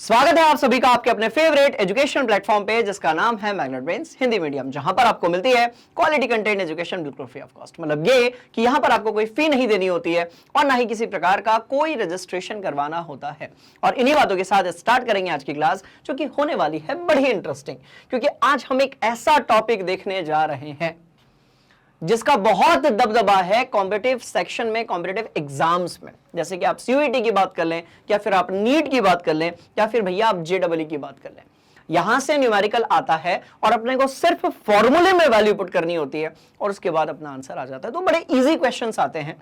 स्वागत है आप सभी का आपके अपने फेवरेट एजुकेशन प्लेटफॉर्म पे जिसका नाम है मैग्नेट ब्रेन्स हिंदी मीडियम, जहां पर आपको मिलती है क्वालिटी कंटेंट एजुकेशन बिल्कुल फ्री ऑफ कॉस्ट। मतलब ये कि यहां पर आपको कोई फी नहीं देनी होती है और ना ही किसी प्रकार का कोई रजिस्ट्रेशन करवाना होता है। और इन्हीं बातों के साथ स्टार्ट करेंगे आज की क्लास, जो कि होने वाली है बड़ी इंटरेस्टिंग, क्योंकि आज हम एक ऐसा टॉपिक देखने जा रहे हैं जिसका बहुत दबदबा है कॉम्पिटिटिव सेक्शन में, कॉम्पिटिटिव एग्जाम्स में। जैसे कि आप सीयूईटी की बात कर लें, या फिर आप नीट की बात कर लें, या फिर भैया आप जेईई की बात कर लें। यहां से न्यूमेरिकल आता है और अपने को सिर्फ फॉर्मूले में वैल्यू पुट करनी होती है और उसके बाद अपना आंसर आ जाता है। तो बड़े इजी क्वेश्चंस आते हैं,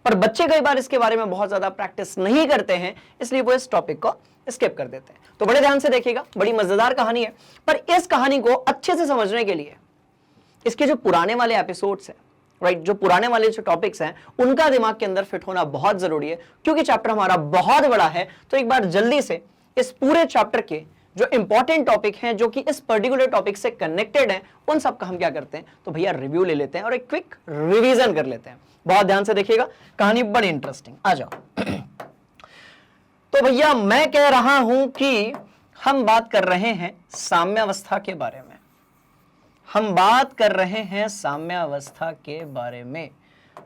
पर बच्चे कई बार इसके बारे में बहुत ज्यादा प्रैक्टिस नहीं करते हैं, इसलिए वो इस टॉपिक को स्किप कर देते हैं। तो बड़े ध्यान से देखिएगा, बड़ी मजेदार कहानी है। पर इस कहानी को अच्छे से समझने के लिए इसके जो पुराने वाले एपिसोड्स हैं, राइट, जो पुराने वाले जो टॉपिक्स हैं, उनका दिमाग के अंदर फिट होना बहुत जरूरी है, क्योंकि चैप्टर हमारा बहुत बड़ा है। तो एक बार जल्दी से इस पूरे चैप्टर के जो इंपॉर्टेंट टॉपिक हैं, जो कि इस पर्टिकुलर टॉपिक से कनेक्टेड हैं, उन सब का हम क्या करते हैं, तो भैया रिव्यू ले लेते हैं और एक क्विक रिवीजन कर लेते हैं। बहुत ध्यान से देखिएगा, कहानी बड़ी इंटरेस्टिंग। आ जाओ। तो भैया मैं कह रहा हूं कि हम बात कर रहे हैं साम्यावस्था के बारे में। हम बात कर रहे हैं साम्यावस्था के बारे में।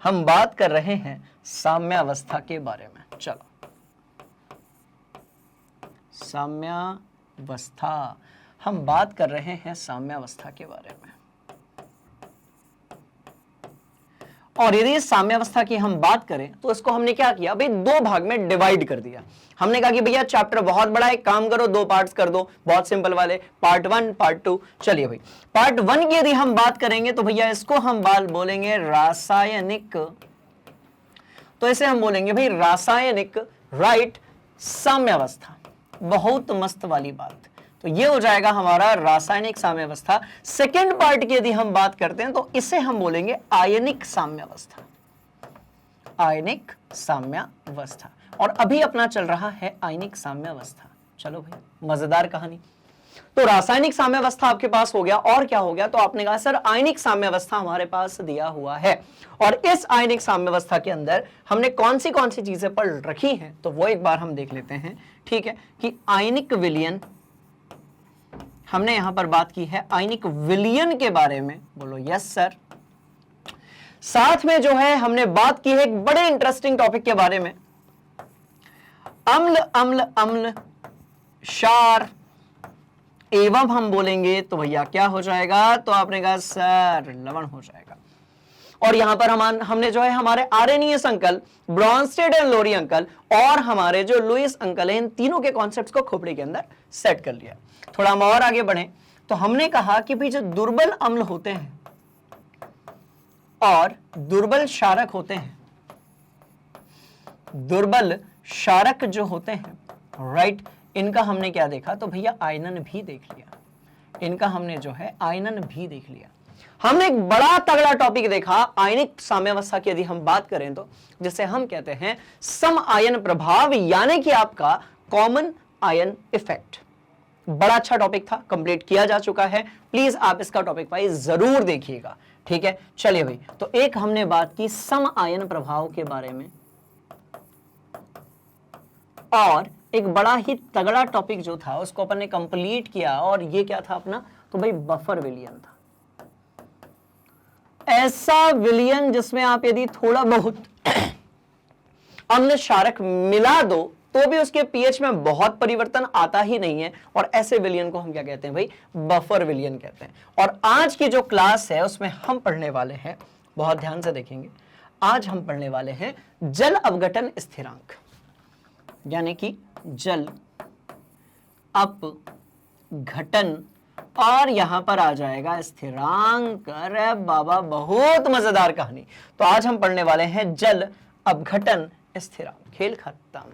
हम बात कर रहे हैं साम्यावस्था के बारे में। चलो, साम्यावस्था, हम बात कर रहे हैं साम्यावस्था के बारे में। और यदि इस साम्यावस्था की हम बात करें तो इसको हमने क्या किया भाई, दो भाग में डिवाइड कर दिया। हमने कहा कि भैया चैप्टर बहुत बड़ा है, एक काम करो दो पार्ट्स कर दो, बहुत सिंपल वाले, पार्ट 1 पार्ट 2। चलिए भाई, पार्ट 1 की यदि हम बात करेंगे तो भैया इसको हम बोलेंगे रासायनिक। तो इसे हम बोलेंगे भाई रासायनिक, राइट, साम्यावस्था। बहुत मस्त वाली बात। तो ये हो जाएगा हमारा रासायनिक साम्यावस्था। सेकेंड पार्ट की यदि हम बात करते हैं तो इसे हम बोलेंगे आयनिक साम्यावस्था। आयनिक साम्यावस्था। और अभी अपना चल रहा है आयनिक साम्यावस्था। चलो भाई, मजेदार कहानी। तो रासायनिक साम्यावस्था आपके पास हो गया, और क्या हो गया, तो आपने कहा सर आयनिक साम्यावस्था हमारे पास दिया हुआ है। और इस आयनिक साम्यावस्था के अंदर हमने कौन सी चीजें पढ़ रखी हैं, तो वो एक बार हम देख लेते हैं। ठीक है, कि आयनिक विलयन, हमने यहां पर बात की है आयनिक विलयन के बारे में। बोलो यस सर। साथ में जो है हमने बात की है एक बड़े इंटरेस्टिंग टॉपिक के बारे में, अम्ल अम्ल अम्ल क्षार एवं हम बोलेंगे तो भैया क्या हो जाएगा, तो आपने कहा सर लवण हो जाएगा। और यहां पर हमने जो है हमारे Arrhenius uncle, Bronsted and Lowry uncle और हमारे जो लुईस अंकल हैं, इन तीनों के कॉन्सेप्ट्स को खोपड़ी के अंदर सेट कर लिया। थोड़ा हम और आगे बढ़े तो हमने कहा कि भाई जो दुर्बल अम्ल होते हैं और दुर्बल क्षारक होते हैं, दुर्बल क्षारक जो होते हैं, राइट, इनका हमने क्या देखा, तो भैया आयनन भी देख लिया। इनका हमने जो है आयनन भी देख लिया। हमने एक बड़ा तगड़ा टॉपिक देखा आयनिक साम्यावस्था की यदि हम बात करें तो, जिसे हम कहते हैं सम आयन प्रभाव, यानी कि आपका कॉमन आयन इफेक्ट। बड़ा अच्छा टॉपिक था, कंप्लीट किया जा चुका है। प्लीज आप इसका टॉपिक वाइज जरूर देखिएगा। ठीक है, चलिए भाई, तो एक हमने बात की सम आयन प्रभाव के बारे में, और एक बड़ा ही तगड़ा टॉपिक जो था उसको अपन ने कंप्लीट किया, और ये क्या था अपना, तो भाई बफर विलयन था। ऐसा विलयन जिसमें आप यदि थोड़ा बहुत अम्ल क्षारक मिला दो तो भी उसके पीएच में बहुत परिवर्तन आता ही नहीं है, और ऐसे विलयन को हम क्या कहते हैं भाई, बफर विलयन कहते हैं। और आज की जो क्लास है उसमें हम पढ़ने वाले हैं, बहुत ध्यान से देखेंगे, आज हम पढ़ने वाले हैं जल अपघटन स्थिरांक, यानी कि जल अपघटन, और यहां पर आ जाएगा स्थिरांक। अरे बाबा, बहुत मजेदार कहानी। तो आज हम पढ़ने वाले हैं जल अपघटन स्थिरांक। खेल खत्म।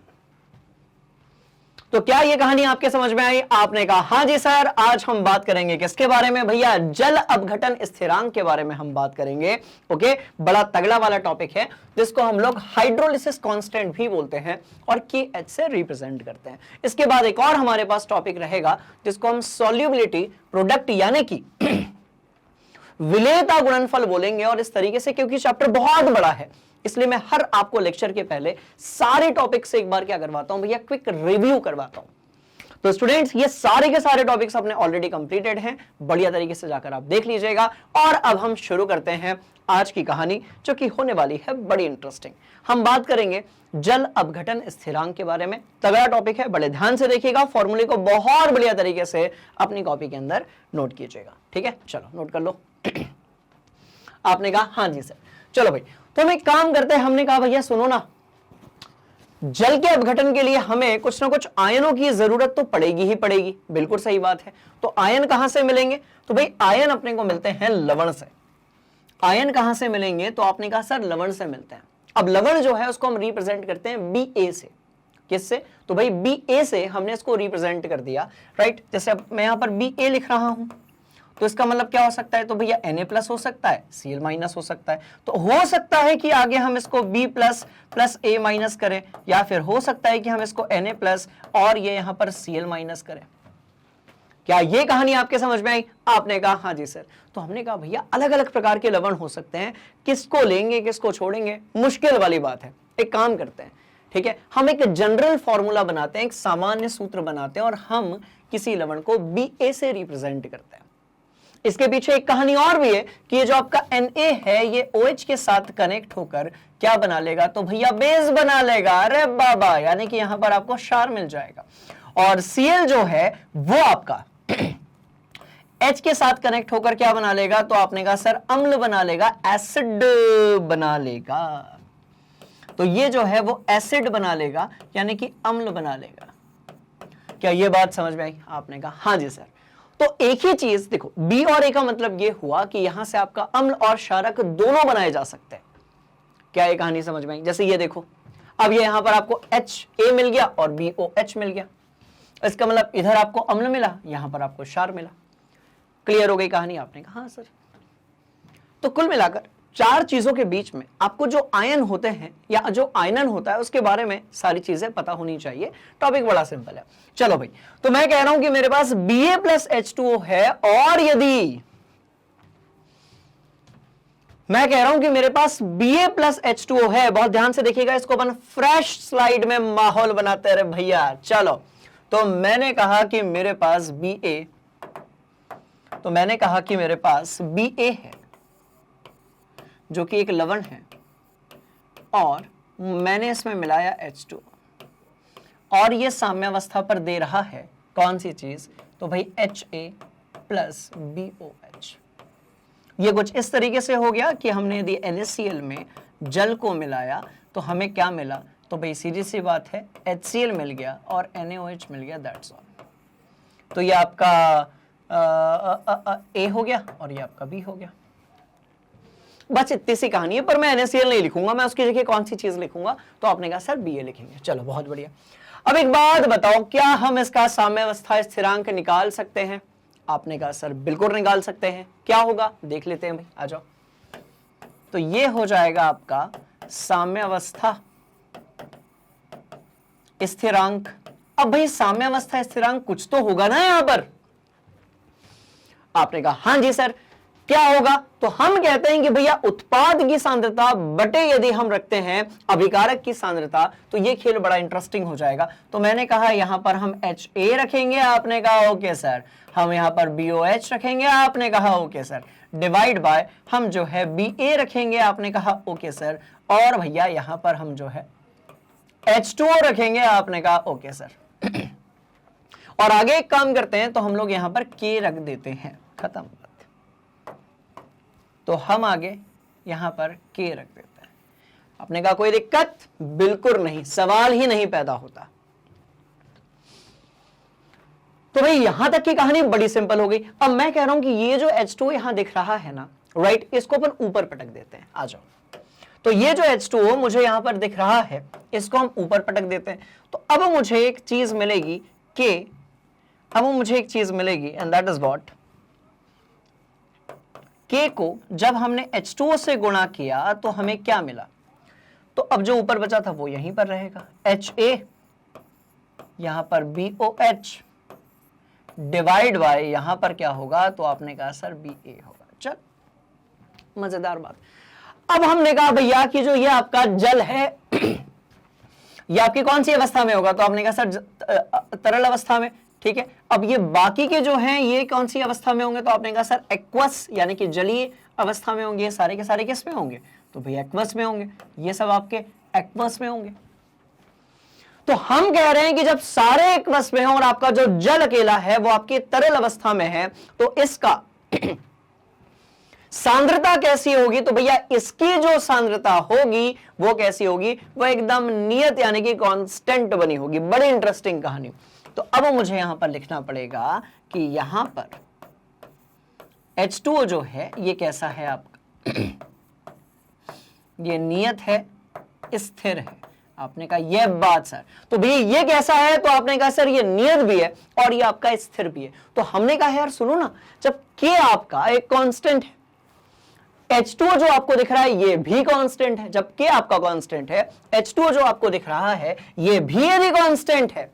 तो क्या ये कहानी आपके समझ में आई? आपने कहा हाँ जी सर। आज हम बात करेंगे किसके बारे में भैया, जल अपघटन स्थिरांक के बारे में हम बात करेंगे। ओके, बड़ा तगड़ा वाला टॉपिक है जिसको हम लोग हाइड्रोलिसिस कांस्टेंट भी बोलते हैं और KH से रिप्रेजेंट करते हैं। इसके बाद एक और हमारे पास टॉपिक रहेगा जिसको हम सॉल्युबिलिटी प्रोडक्ट यानी कि विलेयता गुणनफल बोलेंगे। और इस तरीके से, क्योंकि चैप्टर बहुत बड़ा है, इसलिए मैं हर आपको लेक्चर के पहले सारे टॉपिक से एक बार क्या करवाता हूं भैया, क्विक रिव्यू करवाता हूं। तो स्टूडेंट्स ये सारे के सारे टॉपिक्स अपने ऑलरेडी कंप्लीटेड हैं, बढ़िया तरीके से जाकर आप देख लीजिएगा। और अब हम शुरू करते हैं आज की कहानी, जो कि होने वाली है बड़ी इंटरेस्टिंग। हम बात करेंगे जल अपघटन स्थिरांक के बारे में। तगड़ा टॉपिक है, बड़े ध्यान से देखिएगा, फॉर्मूले को बहुत बढ़िया तरीके से अपनी कॉपी के अंदर नोट कीजिएगा। ठीक है, चलो नोट कर लो। आपने कहा हाँ जी सर, चलो भाई, तो हम एक काम करते हैं। हमने कहा भैया सुनो ना, जल के अपघटन के लिए हमें कुछ ना कुछ आयनों की जरूरत तो पड़ेगी ही पड़ेगी। बिल्कुल सही बात है। तो आयन कहां से मिलेंगे? तो भाई आयन अपने को मिलते हैं लवण से। आयन कहां से मिलेंगे? तो आपने कहा सर लवण से मिलते हैं। अब लवण जो है उसको हम रिप्रेजेंट करते हैं Ba से। किससे? तो भाई Ba से हमने इसको रिप्रेजेंट कर दिया, राइट। जैसे अब मैं यहां पर Ba लिख रहा हूं, तो इसका मतलब क्या हो सकता है? तो भैया Na+ हो सकता है, Cl- हो सकता है। तो हो सकता है कि आगे हम इसको B+ प्लस A- करें, या फिर हो सकता है कि हम इसको Na+ और ये यहां पर Cl- करें। क्या ये कहानी आपके समझ में आई? आपने कहा हाँ जी सर। तो हमने कहा भैया अलग अलग प्रकार के लवण हो सकते हैं, किसको लेंगे किसको छोड़ेंगे, मुश्किल वाली बात है। एक काम करते हैं, ठीक है, हम एक जनरल फॉर्मूला बनाते हैं, एक सामान्य सूत्र बनाते हैं, और हम किसी लवण को Ba से रिप्रेजेंट करते हैं। इसके पीछे एक कहानी और भी है कि ये जो आपका Na है ये OH के साथ कनेक्ट होकर क्या बना लेगा? तो भैया बेस बना लेगा। अरे बाबा, यानी कि यहां पर आपको क्षार मिल जाएगा। और Cl जो है वो आपका H के साथ कनेक्ट होकर क्या बना लेगा? तो आपने कहा सर अम्ल बना लेगा, एसिड बना लेगा। तो ये जो है वो एसिड बना लेगा, यानी कि अम्ल बना लेगा। क्या ये बात समझ में आई? आपने कहा हाँ जी सर। तो एक ही चीज देखो, B और A का मतलब ये हुआ कि यहां से आपका अम्ल और क्षारक दोनों बनाए जा सकते हैं। क्या ये कहानी समझ में आई? जैसे ये देखो, अब ये यहां पर आपको HA मिल गया और BOH मिल गया। इसका मतलब इधर आपको अम्ल मिला, यहां पर आपको क्षार मिला। क्लियर हो गई कहानी? आपने कहा हाँ सर। तो कुल मिलाकर चार चीजों के बीच में आपको जो आयन होते हैं या जो आयनन होता है उसके बारे में सारी चीजें पता होनी चाहिए। टॉपिक बड़ा सिंपल है। चलो भाई, तो मैं कह रहा हूं कि मेरे पास Ba+ H2O है, और यदि मैं कह रहा हूं कि मेरे पास Ba+ H2O है, बहुत ध्यान से देखिएगा, इसको अपन फ्रेश स्लाइड में माहौल बनाते रहे भैया। चलो, तो मैंने कहा कि मेरे पास Ba है, जो कि एक लवण है, और मैंने इसमें मिलाया H2O, और ये साम्यावस्था पर दे रहा है कौन सी चीज? तो भाई Ha प्लस BOH। ये कुछ इस तरीके से हो गया कि हमने यदि NaCl में जल को मिलाया तो हमें क्या मिला? तो भाई सीधी सी बात है, HCl मिल गया और NaOH मिल गया, दैट्स ऑल। तो ये आपका A हो गया और ये आपका B हो गया। बस इतनी सी कहानी है, पर मैं NaCl नहीं लिखूंगा, मैं उसकी जगह कौन सी चीज लिखूंगा? तो आपने कहा सर Ba लिखेंगे। चलो बहुत बढ़िया। अब एक बात बताओ, क्या हम इसका साम्यावस्था स्थिरांक निकाल सकते हैं? आपने कहा सर बिल्कुल निकाल सकते हैं। क्या होगा देख लेते हैं भाई, आ जाओ। तो ये हो जाएगा आपका साम्यावस्था स्थिरांक। अब भाई साम्यावस्था स्थिरांक कुछ तो होगा ना यहां पर? आपने कहा हाँ जी सर। क्या होगा? तो हम कहते हैं कि भैया उत्पाद की सांद्रता बटे यदि हम रखते हैं अभिकारक की सांद्रता, तो ये खेल बड़ा इंटरेस्टिंग हो जाएगा। तो मैंने कहा यहां पर हम HA रखेंगे, आपने कहा ओके सर। हम यहां पर BOH रखेंगे, आपने कहा ओके सर। डिवाइड बाय हम जो है BA रखेंगे, आपने कहा ओके सर। और भैया यहां पर हम जो है H2O रखेंगे, आपने कहा ओके सर। और आगे एक काम करते हैं, तो हम लोग यहां पर K रख देते हैं, खत्म। तो हम आगे यहां पर K रख देते हैं। आपने कहा कोई दिक्कत? बिल्कुल नहीं, सवाल ही नहीं पैदा होता। तो भाई यहां तक की कहानी बड़ी सिंपल हो गई। अब मैं कह रहा हूं कि ये जो H2O यहां दिख रहा है ना, राइट, इसको अपन ऊपर पटक देते हैं। आ जाओ। तो ये जो H2O मुझे यहां पर दिख रहा है, इसको हम ऊपर पटक देते हैं। तो अब मुझे एक चीज मिलेगी K, अब मुझे एक चीज मिलेगी, and that is what, K को जब हमने H2O से गुणा किया तो हमें क्या मिला? तो अब जो ऊपर बचा था वो यहीं पर रहेगा, HA, यहां पर BOH डिवाइड बाय यहां पर क्या होगा? तो आपने कहा सर BA होगा। चल, मजेदार बात। अब हमने कहा भैया कि जो ये आपका जल है ये आपकी कौन सी अवस्था में होगा? तो आपने कहा सर तरल अवस्था में। ठीक है। अब ये बाकी के जो हैं ये कौन सी अवस्था में होंगे, तो आपने कहा सर एक्वस यानी कि जलीय अवस्था में होंगे। सारे के सारे किस में होंगे, तो भाई एक्वस में होंगे, ये सब आपके एक्वस में होंगे। तो हम कह रहे हैं कि जब सारे एक्वस में हो और आपका जो जल अकेला है वो आपकी तरल अवस्था में है, तो इसका सांद्रता कैसी होगी, तो भैया इसकी जो सांद्रता होगी वो कैसी होगी, वो एकदम नियत यानी कि कांस्टेंट बनी होगी। बड़ी इंटरेस्टिंग कहानी। तो अब मुझे यहां पर लिखना पड़ेगा कि यहां पर H2O जो है ये कैसा है आपका ये नियत है, स्थिर है। आपने कहा यह बात सर, तो भैया ये कैसा है, तो आपने कहा सर ये नियत भी है और ये आपका स्थिर भी है। तो हमने कहा यार सुनो ना, जब K आपका एक कांस्टेंट है, H2O जो आपको दिख रहा है ये भी कांस्टेंट है, जब K आपका कांस्टेंट है, H2O जो आपको दिख रहा है ये भी यदि कांस्टेंट है,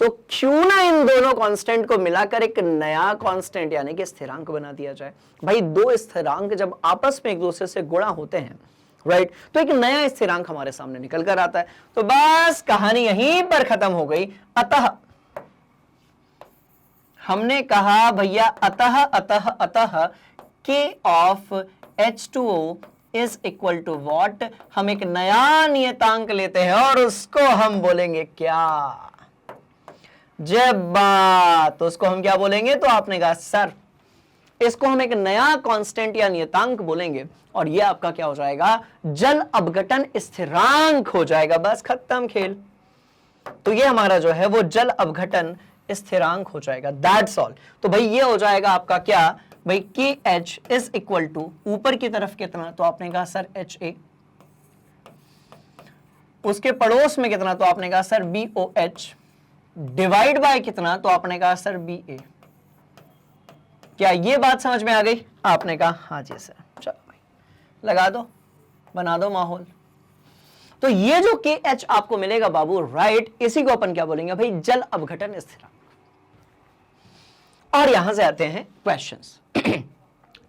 तो क्यों ना इन दोनों कांस्टेंट को मिलाकर एक नया कांस्टेंट यानी कि स्थिरांक बना दिया जाए। भाई दो स्थिरांक जब आपस में एक दूसरे से गुणा होते हैं, राइट, तो एक नया स्थिरांक हमारे सामने निकल कर आता है। तो बस कहानी यहीं पर खत्म हो गई। अतः हमने कहा भैया अतः अतः अतः K of H2O is equal to what, हम एक नया नियतांक लेते हैं और उसको हम बोलेंगे क्या, जब बात, तो उसको हम क्या बोलेंगे, तो आपने कहा सर इसको हम एक नया कांस्टेंट या नियतांक बोलेंगे और ये आपका क्या हो जाएगा, जल अपघटन स्थिरांक हो जाएगा। बस खत्म खेल। तो ये हमारा जो है वो जल अपघटन स्थिरांक हो जाएगा, दैट्स ऑल। तो भाई ये हो जाएगा आपका क्या, भाई KH इज इक्वल टू ऊपर की तरफ कितना, तो आपने कहा सर HA, उसके पड़ोस में कितना, तो आपने कहा सर BOH, डिवाइड बाय कितना, तो आपने कहा सर BA। क्या ये बात समझ में आ गई, आपने कहा हाँ जी सर। चलो भाई लगा दो, बना दो माहौल। तो ये जो KH आपको मिलेगा बाबू, राइट, इसी को अपन क्या बोलेंगे भाई, जल अपघटन स्थिरांक। और यहां से आते हैं क्वेश्चंस।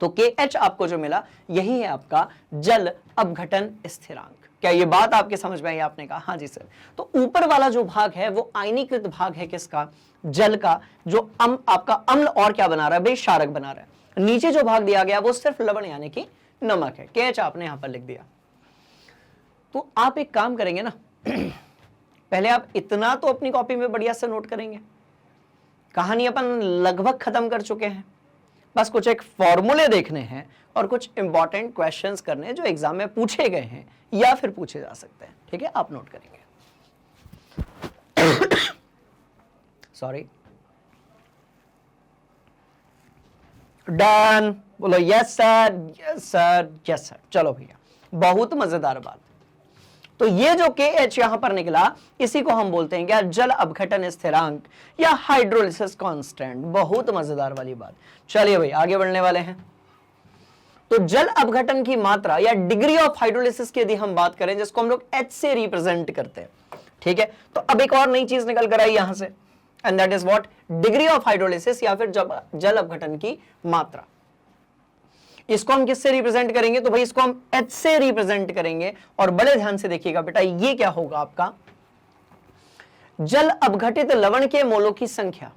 तो KH आपको जो मिला यही है आपका जल अपघटन स्थिरांक। क्या ये बात आपके समझ में आई, आपने कहा हाँ जी सर। तो ऊपर वाला जो भाग है वो आयनीकृत भाग है किसका, जल का, जो आपका अम्ल और क्या बना रहा है भाई, क्षारक बना रहा है। नीचे जो भाग दिया गया वो सिर्फ लवण यानी कि नमक है। KH आपने यहां पर लिख दिया। तो आप एक काम करेंगे ना, पहले आप इतना तो अपनी कॉपी में बढ़िया से नोट करेंगे। कहानी अपन लगभग खत्म कर चुके हैं, बस कुछ एक फॉर्मूले देखने हैं और कुछ इंपॉर्टेंट क्वेश्चंस करने हैं जो एग्जाम में पूछे गए हैं या फिर पूछे जा सकते हैं। ठीक है, आप नोट करेंगे। सॉरी, डन, बोलो yes sir, yes sir, yes sir. चलो भैया, बहुत मजेदार बात। तो ये जो KH यहां पर निकला इसी को हम बोलते हैं क्या, जल अपघटन स्थिरांक या हाइड्रोलिसिस कांस्टेंट। बहुत मजेदार वाली बात। चलिए भाई आगे बढ़ने वाले हैं। तो जल अपघटन की मात्रा या डिग्री ऑफ हाइड्रोलिसिस की यदि हम बात करें, जिसको हम लोग H से रिप्रेजेंट करते हैं, ठीक है, तो अब एक और नई चीज निकल कर आई यहां से, and that is what, degree of hydrolysis या फिर जल अपघटन की मात्रा। इसको हम किससे रिप्रेजेंट करेंगे, तो भाई इसको हम H से रिप्रेजेंट करेंगे। और बड़े ध्यान से देखिएगा बेटा, ये क्या होगा आपका, जल अपघटित लवण के मोलों की संख्या,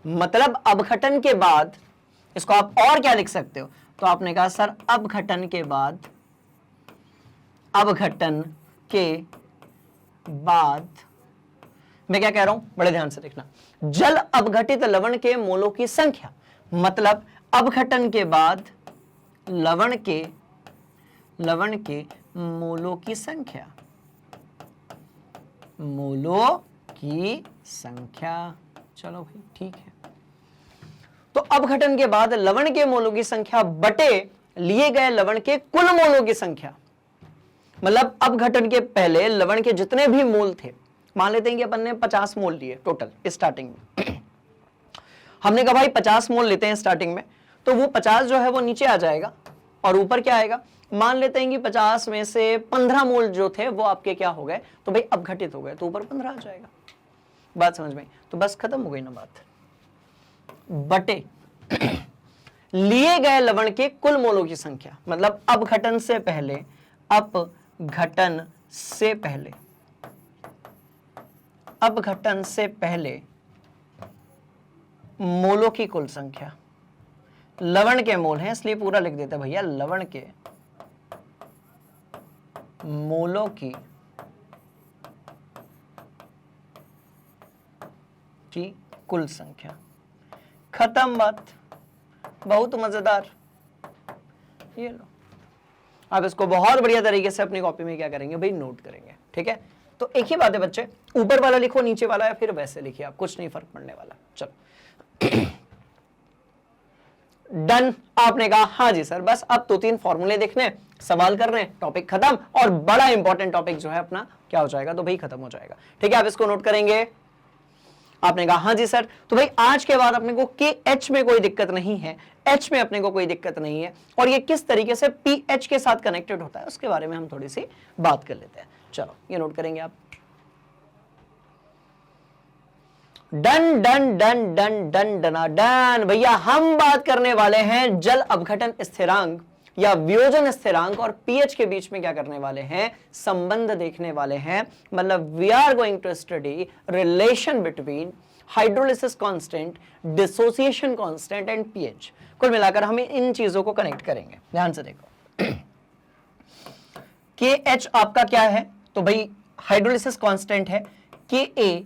मतलब अपघटन के बाद, इसको आप और क्या लिख सकते हो, तो आपने कहा सर अपघटन के बाद, अपघटन के बाद, मैं क्या कह रहा हूं बड़े ध्यान से देखना, जल अपघटित लवण के मोलों की संख्या, मतलब अपघटन के बाद लवण के मोलों की संख्या, मोलों की संख्या। चलो भाई ठीक है। तो अपघटन के बाद लवण के मोलों की संख्या बटे लिए गए लवण के कुल मोलों की संख्या, मतलब अपघटन के पहले लवण के जितने भी मोल थे, मान लेते हैं कि अपन ने 50 मोल लिए टोटल स्टार्टिंग में। हमने कहा भाई 50 मोल लेते हैं स्टार्टिंग में, तो वो 50 जो है वो नीचे आ जाएगा और ऊपर क्या आएगा, मान लेते हैं कि 50 में से 15 मोल जो थे वो आपके क्या हो गए, तो भाई अपघटित हो गए, तो ऊपर 15 आ जाएगा। बात समझ में, तो बस खत्म हो गई ना बात। बटे लिए गए लवण के कुल मोलों की संख्या, मतलब अपघटन से पहले, अपघटन से पहले मोलों की कुल संख्या, लवण के मोल हैं इसलिए पूरा लिख देते हैं भैया, लवण के मोलों की कुल संख्या। खत्म बात, बहुत मजेदार। ये लो, आप इसको बहुत बढ़िया तरीके से अपनी कॉपी में क्या करेंगे भाई, नोट करेंगे। ठीक है, तो एक ही बात है बच्चे, ऊपर वाला लिखो नीचे वाला या फिर वैसे लिखिए आप, कुछ नहीं फर्क पड़ने वाला। चलो डन, आपने कहा हाँ जी सर, बस अब 2-3 फॉर्मूले देखने, सवाल करने, टॉपिक खत्म, और बड़ा इंपॉर्टेंट टॉपिक जो है अपना क्या हो जाएगा, तो भाई खत्म हो जाएगा। ठीक है, आप इसको नोट करेंगे। आपने कहा हाँ जी सर, तो भाई आज के बाद अपने को के एच में कोई दिक्कत नहीं है, एच में अपने को कोई दिक्कत नहीं है, और ये किस तरीके से पी एच के साथ कनेक्टेड होता है उसके बारे में हम थोड़ी सी बात कर लेते हैं। चलो ये नोट करेंगे आप। Done done done done done डना डन भैया, हम बात करने वाले हैं जल अपघटन स्थिरांक या वियोजन स्थिरांक और पीएच के बीच में क्या करने वाले हैं, संबंध देखने वाले हैं। मतलब we are going to study relation between hydrolysis constant, dissociation constant and pH. कुल मिलाकर हम इन चीजों को कनेक्ट करेंगे। ध्यान से देखो, के एच आपका क्या है, तो भाई हाइड्रोलिसिस कांस्टेंट है, के ए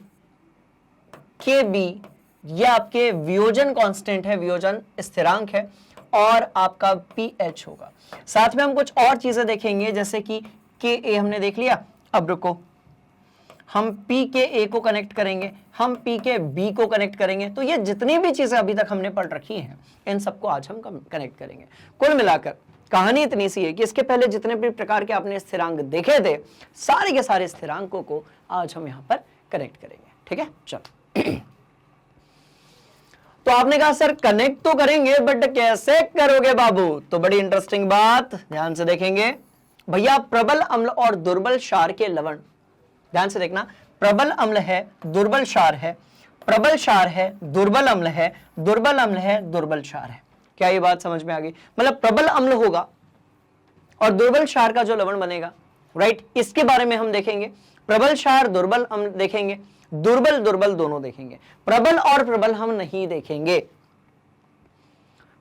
के बी ये आपके वियोजन कांस्टेंट है, वियोजन स्थिरांक है, और आपका पीएच होगा। साथ में हम कुछ और चीजें देखेंगे, जैसे कि के ए हमने देख लिया। अब रुको, हम पी के ए को कनेक्ट करेंगे, हम पी के बी को कनेक्ट करेंगे। तो ये जितनी भी चीजें अभी तक हमने पढ़ रखी हैं इन सबको आज हम कनेक्ट करेंगे। कुल मिलाकर कहानी इतनी सी है कि इसके पहले जितने भी प्रकार के आपने स्थिरांक देखे थे, सारे के सारे स्थिरांकों को आज हम यहां पर कनेक्ट करेंगे। ठीक है, चलो। तो आपने कहा सर कनेक्ट तो करेंगे बट कैसे करोगे बाबू, तो बड़ी इंटरेस्टिंग बात, ध्यान से देखेंगे भैया। प्रबल अम्ल और दुर्बल क्षार के लवण, ध्यान से देखना, प्रबल अम्ल है, दुर्बल क्षार है, प्रबल क्षार है, दुर्बल अम्ल है, दुर्बल अम्ल है, दुर्बल क्षार है। क्या ये बात समझ में आ गई? मतलब प्रबल अम्ल होगा और दुर्बल क्षार का जो लवण बनेगा, राइट, इसके बारे में हम देखेंगे। प्रबल क्षार, दुर्बल अम्ल देखेंगे, दुर्बल दुर्बल दोनों देखेंगे, प्रबल और प्रबल हम नहीं देखेंगे।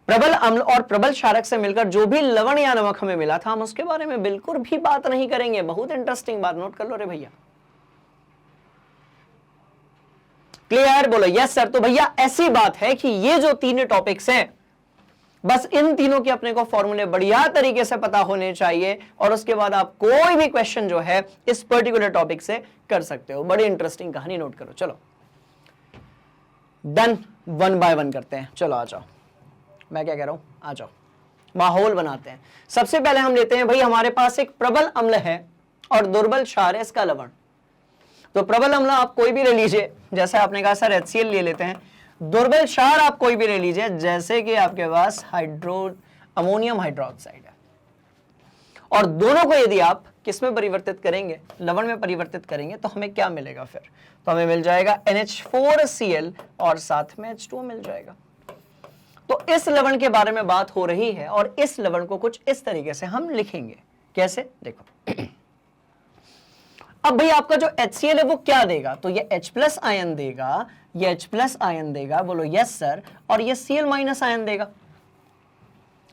प्रबल अम्ल और प्रबल क्षारक से मिलकर जो भी लवण या नमक हमें मिला था, हम उसके बारे में बिल्कुल भी बात नहीं करेंगे। बहुत इंटरेस्टिंग बात, नोट कर लो रे भैया। क्लियर? बोलो यस सर। तो भैया ऐसी बात है कि ये जो तीन टॉपिक्स हैं, बस इन तीनों के अपने को फॉर्मूले बढ़िया तरीके से पता होने चाहिए, और उसके बाद आप कोई भी क्वेश्चन जो है इस पर्टिकुलर टॉपिक से कर सकते हो। बड़ी इंटरेस्टिंग कहानी, नोट करो। चलो डन, 1 बाय 1 करते हैं। चलो आ जाओ, मैं क्या कह रहा हूं, आ जाओ, माहौल बनाते हैं। सबसे पहले हम लेते हैं भाई, हमारे पास एक प्रबल अम्ल है और दुर्बल क्षार है, इसका लवण। तो प्रबल अम्ल आप कोई भी ले लीजिए, जैसे आपने कहा सर HCl ले लेते हैं। दुर्बल क्षार आप कोई भी ले लीजिए, जैसे कि आपके पास अमोनियम हाइड्रोक्साइड है। और दोनों को यदि आप किस में परिवर्तित करेंगे, लवण में परिवर्तित करेंगे, तो हमें क्या मिलेगा फिर? तो हमें मिल जाएगा NH4Cl और साथ में H2O मिल जाएगा। तो इस लवण के बारे में बात हो रही है, और इस लवण को कुछ इस तरीके से हम लिखेंगे। कैसे? देखो, अब भाई आपका जो HCl है वो क्या देगा? तो ये H+ आयन देगा, ये H+ आयन देगा, बोलो यस सर, और ये Cl- आयन देगा।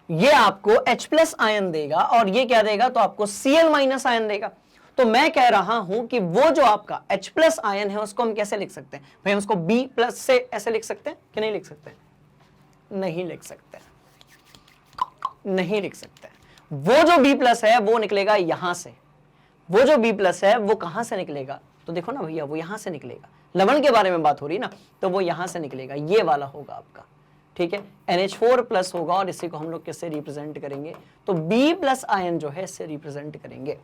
ये आपको H+ आयन देगा, और ये क्या देगा? तो आपको Cl- आयन देगा। तो मैं कह रहा हूं कि वो जो आपका H+ आयन है उसको हम कैसे लिख सकते हैं भाई? हम उसको B+ से ऐसे लिख सकते हैं कि नहीं लिख सकते? नहीं लिख सकते, नहीं लिख सकते। वो जो B+ है वो निकलेगा यहां से, वो जो B+ है वो कहां से निकलेगा? तो देखो ना भैया, वो यहां से निकलेगा। लवण के बारे में बात हो रही ना, तो वो यहां से निकलेगा, ये वाला होगा आपका। ठीक है, NH4+ होगा, और इसी को हम लोग किससे रिप्रेजेंट करेंगे? तो B+ आयन जो है इससे रिप्रेजेंट करेंगे।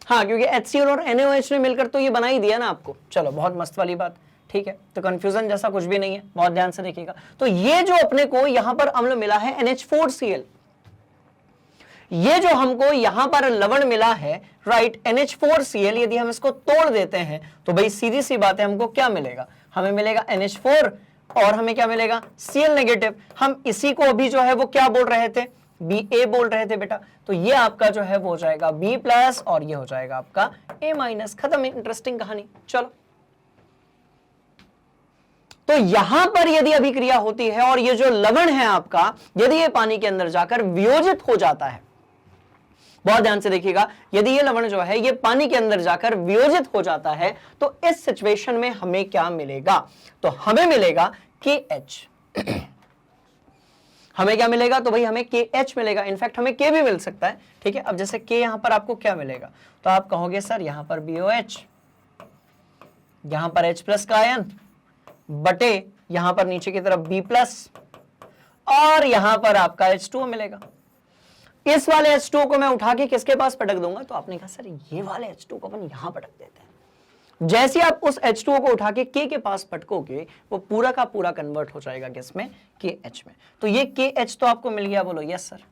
हाँ, क्योंकि HCl और NaOH ने मिलकर तो ये बना ही दिया ना आपको। चलो, बहुत मस्त वाली बात। ठीक है, तो कंफ्यूजन जैसा कुछ भी नहीं है, बहुत ध्यान से देखिएगा। तो ये जो अपने को यहां पर अम्ल मिला है NH4Cl, ये जो हमको यहां पर लवण मिला है, राइट, NH4Cl, यदि हम इसको तोड़ देते हैं तो भाई सीधी सी बात है, हमको क्या मिलेगा? हमें मिलेगा NH4, और हमें क्या मिलेगा? Cl-। हम इसी को अभी जो है वो क्या बोल रहे थे? Ba बोल रहे थे बेटा। तो ये आपका जो है वो हो जाएगा B+, और ये हो जाएगा आपका A-। खत्म, इंटरेस्टिंग कहानी। चलो तो यहां पर यदि अभिक्रिया होती है और ये जो लवण है आपका, यदि ये पानी के अंदर जाकर वियोजित हो जाता है, बहुत ध्यान से देखिएगा, यदि ये लवण जो है ये पानी के अंदर जाकर वियोजित हो जाता है तो इस सिचुएशन में हमें क्या मिलेगा? तो हमें मिलेगा KH। हमें क्या मिलेगा? तो भाई हमें KH मिलेगा, इनफैक्ट हमें K भी मिल सकता है, ठीक है। अब जैसे K यहां पर आपको क्या मिलेगा, तो आप कहोगे सर यहां पर BOH, यहां पर H प्लस का आयन बटे यहां पर नीचे की तरफ B प्लस और यहां पर आपका H2O मिलेगा। इस वाले H2O को मैं उठा के किसके पास पटक दूंगा? तो आपने कहा सर ये वाले H2O को अपन यहां पटक देते हैं। जैसे आप उस H2O को उठा के K के पास पटकोगे वो पूरा का पूरा कन्वर्ट हो जाएगा किसमें? KH में। तो ये KH तो आपको मिल गया, बोलो यस सर।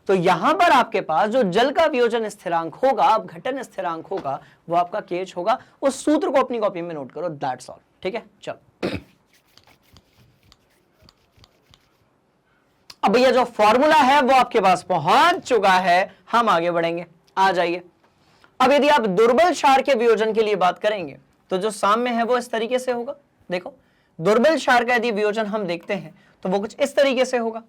तो यहां पर आपके पास जो जल का वियोजन स्थिरांक होगा, अपघटन स्थिरांक होगा, वो आपका KH होगा। उस सूत्र को अपनी कॉपी में नोट करो, दैट्स ऑल, ठीक है। चलो अब भैया जो फॉर्मूला है वो आपके पास पहुंच चुका है, हम आगे बढ़ेंगे, आ जाइए। अब यदि आप दुर्बल क्षार के वियोजन के लिए बात करेंगे तो जो साम्य है वो इस तरीके से होगा। देखो दुर्बल क्षार का यदि वियोजन हम देखते हैं तो वो कुछ इस तरीके से होगा।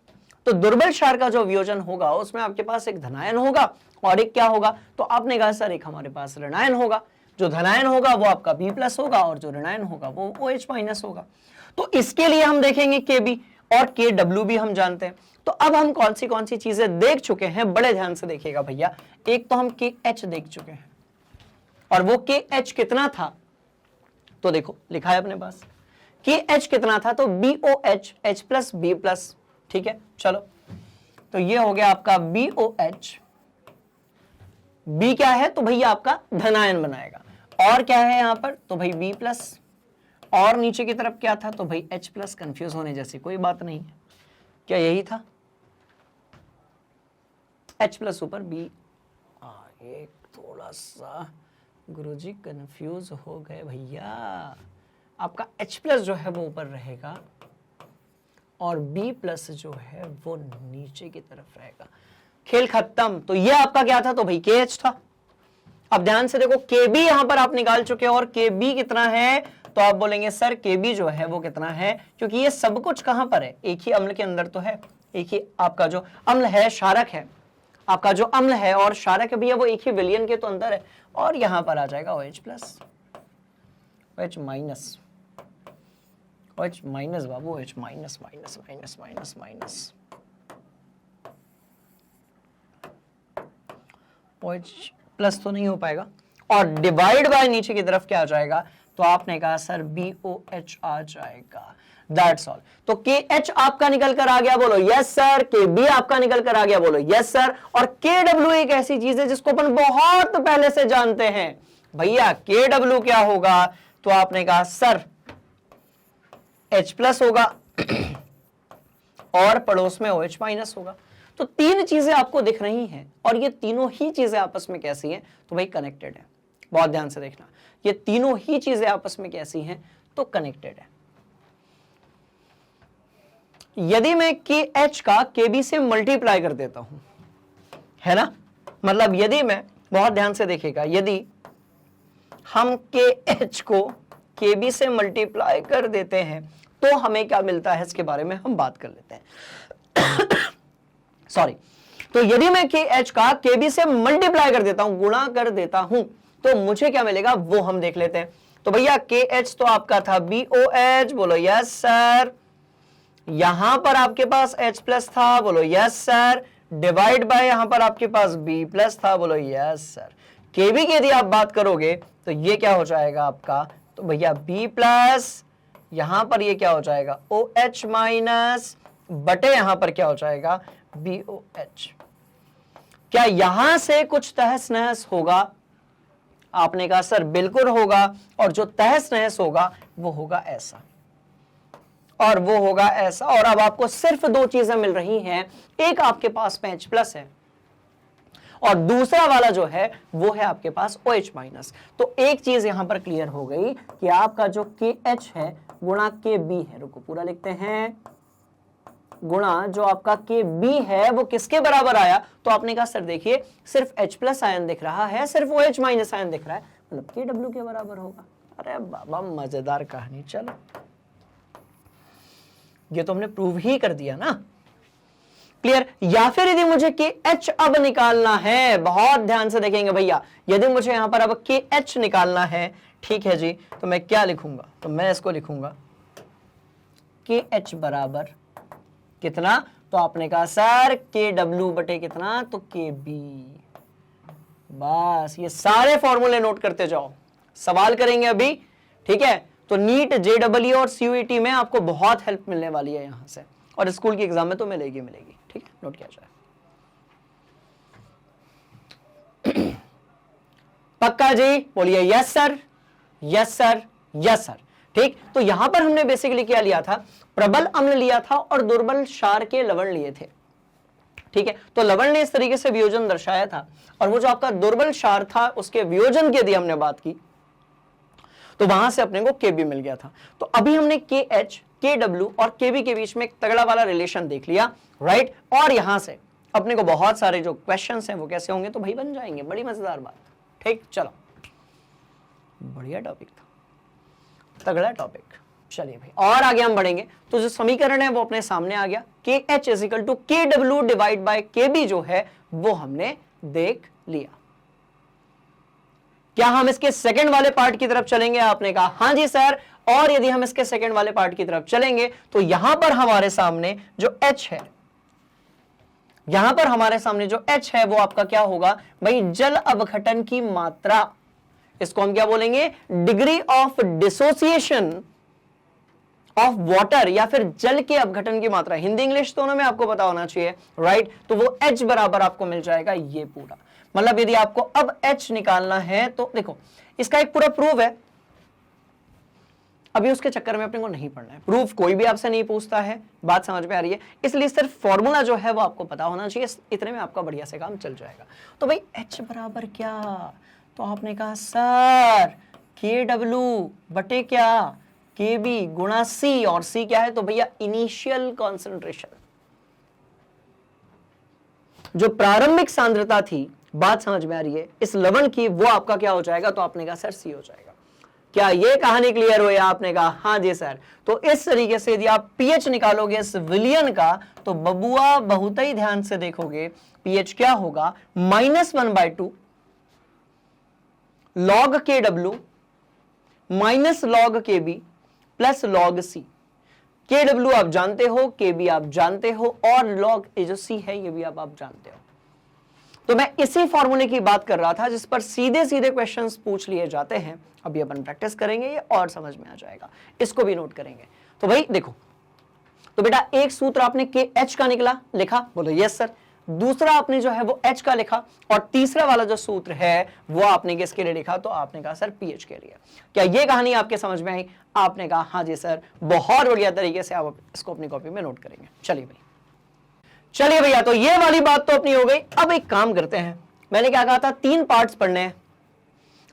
तो दुर्बल क्षार का जो वियोजन होगा उसमें आपके पास एक धनायन होगा और एक क्या होगा? तो आपने कहा सर एक हमारे पास ऋणायन होगा। जो धनायन होगा वो आपका B प्लस होगा और जो ऋणायन होगा वो OH माइनस होगा। तो इसके लिए हम देखेंगे KB और KW भी हम जानते हैं। तो अब हम कौन सी चीजें देख चुके हैं, बड़े ध्यान से देखिएगा भैया। एक तो हम KH देख चुके हैं और वो KH कितना था? तो देखो लिखा है अपने पास KH कितना था, तो BOH H plus B plus, ठीक है। चलो तो ये हो गया आपका BOH। B क्या है? तो भैया आपका धनायन बनाएगा। और क्या है यहां पर? तो भाई B प्लस और नीचे की तरफ क्या था? तो भाई H प्लस। कंफ्यूज होने जैसी कोई बात नहीं है, क्या यही था? H प्लस ऊपर B। एक थोड़ा सा गुरुजी कंफ्यूज हो गए भैया, आपका H प्लस जो है वो ऊपर रहेगा और B प्लस जो है वो नीचे की तरफ रहेगा। खेल खत्म। तो ये आपका क्या था? तो भाई KH था। अब ध्यान से देखो KB यहां पर आप निकाल चुके हो और KB कितना है? तो आप बोलेंगे सर KB जो है वो कितना है, क्योंकि ये सब कुछ कहां पर है? एक ही अम्ल के अंदर तो है। एक ही आपका जो अम्ल है क्षारक है, आपका जो अम्ल है और क्षारक है भैया वो एक ही विलयन के तो अंदर है। और यहां पर आ जाएगा OH plus, OH minus, OH minus बाबू, OH minus minus minus minus minus, OH plus तो नहीं हो पाएगा। और डिवाइड बाय नीचे की तरफ क्या आ जाएगा? तो आपने कहा सर BOH आ जाएगा। That's all. तो KH आपका निकल कर आ गया, बोलो यस सर। KB आपका निकल कर आ गया, बोलो यस सर। और KW एक ऐसी चीज है जिसको अपन बहुत पहले से जानते हैं भैया। KW क्या होगा? तो आपने कहा सर H प्लस होगा और पड़ोस में OH माइनस होगा। तो तीन चीजें आपको दिख रही हैं और ये तीनों ही चीजें आपस में कैसी हैं? तो भाई कनेक्टेड है। बहुत ध्यान से देखना, ये तीनों ही चीजें आपस में कैसी हैं? तो कनेक्टेड है। यदि मैं KH का KB से मल्टीप्लाई कर देता हूं, है ना, मतलब यदि मैं, बहुत ध्यान से देखिएगा, यदि हम KH को KB से मल्टीप्लाई कर देते हैं तो हमें क्या मिलता है इसके बारे में हम बात कर लेते हैं। सॉरी, तो यदि मैं KH का KB से मल्टीप्लाई कर देता हूं, गुणा कर देता हूं, तो मुझे क्या मिलेगा वो हम देख लेते हैं। तो भैया KH तो आपका था BOH, बोलो यस सर। यहां पर आपके पास H प्लस था, बोलो यस सर। डिवाइड बाय यहां पर आपके पास B प्लस था, बोलो यस सर। KB की यदि आप बात करोगे तो ये क्या हो जाएगा आपका? तो भैया B प्लस, यहां पर ये क्या हो जाएगा? OH माइनस बटे यहां पर क्या हो जाएगा? BOH। क्या यहां से कुछ तहस नहस होगा? आपने कहा सर बिल्कुल होगा। और जो तहस नहस होगा वो होगा ऐसा और वो होगा ऐसा। और अब आपको सिर्फ दो चीजें मिल रही हैं, एक आपके पास में H प्लस है और दूसरा वाला जो है वो है आपके पास OH माइनस। तो एक चीज यहां पर क्लियर हो गई कि आपका जो KH है गुणा KB है, रुको पूरा लिखते हैं, गुणा जो आपका KB है वो किसके बराबर आया? तो आपने कहा सर देखिए सिर्फ H प्लस आयन दिख रहा है, सिर्फ OH माइनस आयन दिख रहा है, मतलब KW के बराबर होगा। अरे बाबा मजेदार कहानी। चलो ये तो हमने प्रूव ही कर दिया ना, क्लियर। या फिर यदि मुझे के एच अब निकालना है, बहुत ध्यान से देखेंगे भैया, यदि मुझे यहां पर अब के एच निकालना है, ठीक है जी, तो मैं क्या लिखूंगा, तो मैं इसको लिखूंगा के एच बराबर कितना, तो आपने कहा सर के डब्ल्यू बटे कितना, तो के बी। बस ये सारे फॉर्मूले नोट करते जाओ, सवाल करेंगे अभी, ठीक है। तो नीट, जेडब्ल्यू और सीयूईटी में आपको बहुत हेल्प मिलने वाली है यहां से, और स्कूल की एग्जाम में तो मिलेगी मिलेगी, ठीक है, नोट किया जाए। पक्का जी, बोलिए yes sir, yes sir, yes sir, ठीक। तो यहां पर हमने बेसिकली क्या लिया था, प्रबल अम्ल लिया था और दुर्बल क्षार के लवण लिए थे, ठीक है। तो लवण ने इस तरीके से वियोजन दर्शाया था, और वो जो आपका दुर्बल क्षार था उसके वियोजन की यदि हमने बात की तो वहां से अपने को केबी मिल गया था। तो अभी हमने के एच, के डब्ल्यू और केबी के बीच में एक तगड़ा वाला रिलेशन देख लिया, राइट। और यहां से अपने को बहुत सारे जो क्वेश्चंस हैं वो कैसे होंगे, तो भाई बन जाएंगे, बड़ी मजेदार बात, ठीक। चलो, बढ़िया टॉपिक था, तगड़ा टॉपिक। चलिए भाई और आगे हम बढ़ेंगे। तो जो समीकरण है वो अपने सामने आ गया, के एच इजिकल टू के डब्ल्यू डिवाइड बाय के बी जो है वो हमने देख लिया। क्या हम इसके सेकंड वाले पार्ट की तरफ चलेंगे, आपने कहा हां जी सर। और यदि हम इसके सेकंड वाले पार्ट की तरफ चलेंगे तो यहां पर हमारे सामने जो एच है, यहां पर हमारे सामने जो एच है वो आपका क्या होगा भाई, जल अपघटन की मात्रा। इसको हम क्या बोलेंगे, degree of dissociation of water, या फिर जल के अपघटन की मात्रा। हिंदी इंग्लिश दोनों में आपको पता होना चाहिए, राइट। तो वो एच बराबर आपको मिल जाएगा ये पूरा। मतलब यदि आपको अब एच निकालना है तो देखो इसका एक पूरा प्रूफ है, अभी उसके चक्कर में अपने को नहीं पढ़ना है, प्रूफ कोई भी आपसे नहीं पूछता है, बात समझ में आ रही है। इसलिए सिर्फ फॉर्मूला जो है वो आपको पता होना चाहिए, इतने में आपका बढ़िया से काम चल जाएगा। तो भाई एच बराबर क्या, तो आपने कहा सर के डब्ल्यू बटे क्या, के बी गुणा सी, और सी क्या है, तो भैया इनिशियल कॉन्सेंट्रेशन, जो प्रारंभिक सांद्रता थी, बात समझ में आ रही है इस लवण की, वो आपका क्या हो जाएगा, तो आपने कहा सर सी हो जाएगा। क्या ये कहानी क्लियर हुई? आपने कहा हाँ जी सर। तो इस तरीके से यदि आप पीएच निकालोगे इस विलियन का, तो बबुआ बहुत ही ध्यान से देखोगे, पीएच क्या होगा, -1/2 log के डब्ल्यू माइनस log के बी प्लस log सी। के डब्ल्यू आप जानते हो, के बी आप जानते हो, और log ये जो सी है ये भी आप जानते हो। तो मैं इसी फॉर्मूले की बात कर रहा था जिस पर सीधे सीधे क्वेश्चंस पूछ लिए जाते हैं। अभी अपन प्रैक्टिस करेंगे, ये और समझ में आ जाएगा, इसको भी नोट करेंगे। तो भाई देखो, तो बेटा एक सूत्र आपने के एच का निकला, लिखा, बोलो यस सर। दूसरा आपने जो है वो एच का लिखा, और तीसरा वाला जो सूत्र है वो आपने किसके लिए लिखा, तो आपने कहा सर पीएच के लिए। क्या ये कहानी आपके समझ में आई? आपने कहा हाँ जी सर, बहुत बढ़िया तरीके से आप इसको अपनी कॉपी में नोट करेंगे। चलिए भाई, चलिए भैया, तो ये वाली बात तो अपनी हो गई। अब एक काम करते हैं, मैंने क्या कहा था, 3 पार्ट्स पढ़ने हैं।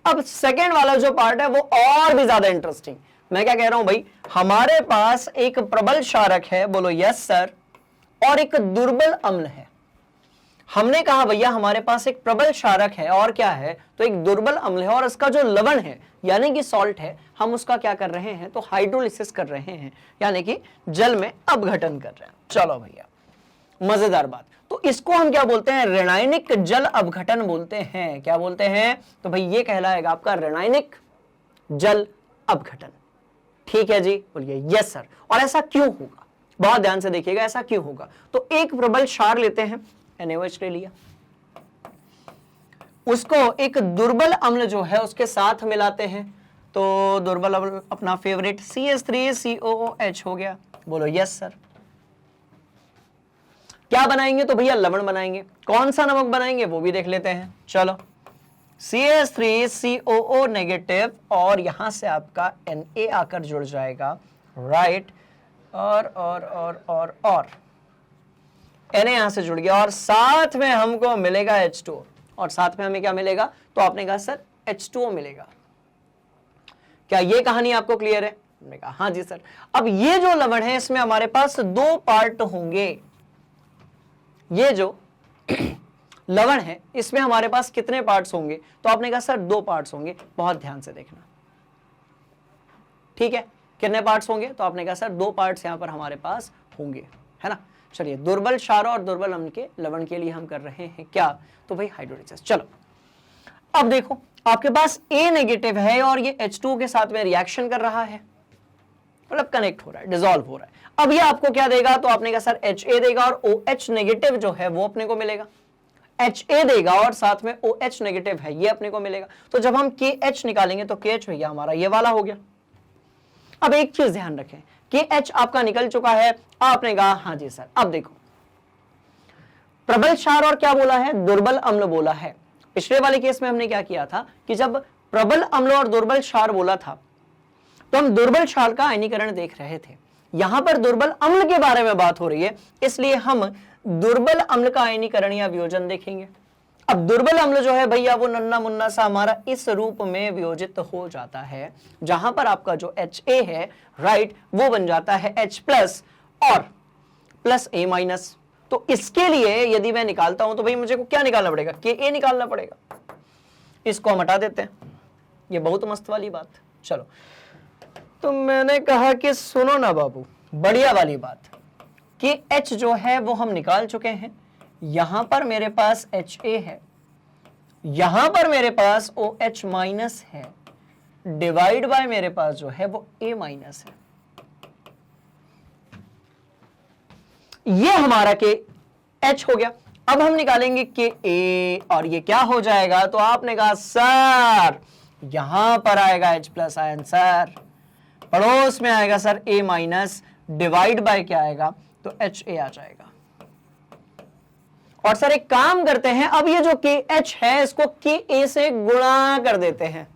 अब सेकेंड वाला जो पार्ट है वो और भी ज्यादा इंटरेस्टिंग। मैं क्या कह रहा हूं भाई, हमारे पास एक प्रबल क्षारक है, बोलो यस सर, और एक दुर्बल अम्ल है। हमने कहा भैया हमारे पास एक प्रबल क्षारक है और क्या है, तो एक दुर्बल अम्ल है, और इसका जो लवण है यानी कि सॉल्ट है, हम उसका क्या कर रहे हैं, तो हाइड्रोलिसिस कर रहे हैं, यानी कि जल में अपघटन कर रहे हैं। चलो भैया, मजेदार बात। तो इसको हम क्या बोलते हैं, ऋणायनिक जल अपघटन बोलते हैं। क्या बोलते हैं, तो भाई ये कहलाएगा आपका ऋणायनिक जल अपघटन। ठीक है जी, बोलिए यस सर। और ऐसा क्यों होगा, बहुत ध्यान से देखिएगा, ऐसा क्यों होगा। तो एक प्रबल क्षार लेते हैं, NaOH ले लिया, उसको एक दुर्बल अम्ल जो है उसके साथ मिलाते हैं, तो दुर्बल अम्ल अपना फेवरेट CH3COOH हो गया, बोलो यस सर। क्या बनाएंगे, तो भैया लवण बनाएंगे। कौन सा नमक बनाएंगे वो भी देख लेते हैं। चलो, CH3COO नेगेटिव, और यहां से आपका Na आकर जुड़ जाएगा, राइट, और Na यहां से जुड़ गया, और साथ में हमको मिलेगा H2O, और साथ में हमें क्या मिलेगा, तो आपने कहा सर H2O मिलेगा। क्या ये कहानी आपको क्लियर है? हमने कहा हाँ जी सर। अब ये जो लवण है इसमें हमारे पास 2 पार्ट होंगे। ये जो लवण है इसमें हमारे पास कितने पार्ट्स होंगे, तो आपने कहा सर 2 पार्ट्स होंगे। बहुत ध्यान से देखना, ठीक है। कितने पार्ट्स होंगे? तो आपने कहा सर 2 पार्ट्स यहां पर हमारे पास होंगे, है ना। चलिए, दुर्बल क्षार और दुर्बल अम्ल के लवण के लिए हम कर रहे हैं क्या? तो भाई हाइड्रोलिसिस। चलो अब देखो, आपके पास A नेगेटिव है और ये H2 के साथ में रिएक्शन कर रहा है, मतलब कनेक्ट हो रहा है, डिसॉल्व हो रहा है। अब ये आपको क्या देगा? तो आपने कहा सर Ha देगा और OH नेगेटिव जो है वो अपने को मिलेगा, Ha देगा और साथ में OH नेगेटिव है ये अपने को मिलेगा। तो जब हम KH निकालेंगे तो KH भैया हमारा ये वाला हो गया। अब एक चीज ध्यान रखें, KH आपका निकल चुका है, आपने कहा हाँ जी सर। अब देखो, प्रबल क्षार और क्या बोला है? दुर्बल अम्ल बोला है। पिछले वाले केस में हमने क्या किया था कि जब प्रबल अम्ल और दुर्बल क्षार बोला था तो हम दुर्बल क्षार का आयनीकरण देख रहे थे। यहां पर दुर्बल अम्ल के बारे में बात हो रही है, इसलिए हम दुर्बल अम्ल का आयनीकरण या वियोजन देखेंगे। अब दुर्बल अम्ल जो है भैया वो नन्ना मुन्ना सा हमारा इस रूप में वियोजित हो जाता है, जहां पर आपका जो Ha है राइट वो बन जाता है H प्लस और प्लस A माइनस। तो इसके लिए यदि मैं निकालता हूं तो भाई मुझे को क्या निकालना पड़ेगा? Ka निकालना पड़ेगा। इसको हम हटा देते हैं, ये बहुत मस्त वाली बात। चलो, तो मैंने कहा कि सुनो ना बाबू, बढ़िया वाली बात कि H जो है वो हम निकाल चुके हैं। यहां पर मेरे पास Ha है, यहां पर मेरे पास OH माइनस है, डिवाइड बाय मेरे पास जो है वो A माइनस है। ये हमारा KH हो गया। अब हम निकालेंगे Ka और ये क्या हो जाएगा? तो आपने कहा सर यहां पर आएगा H प्लस आयन सर, पड़ोस में आएगा sir A minus, divide by क्या आएगा? तो Ha आ जाएगा। और सर एक काम करते हैं, अब ये जो KH है इसको Ka से गुणा कर देते हैं।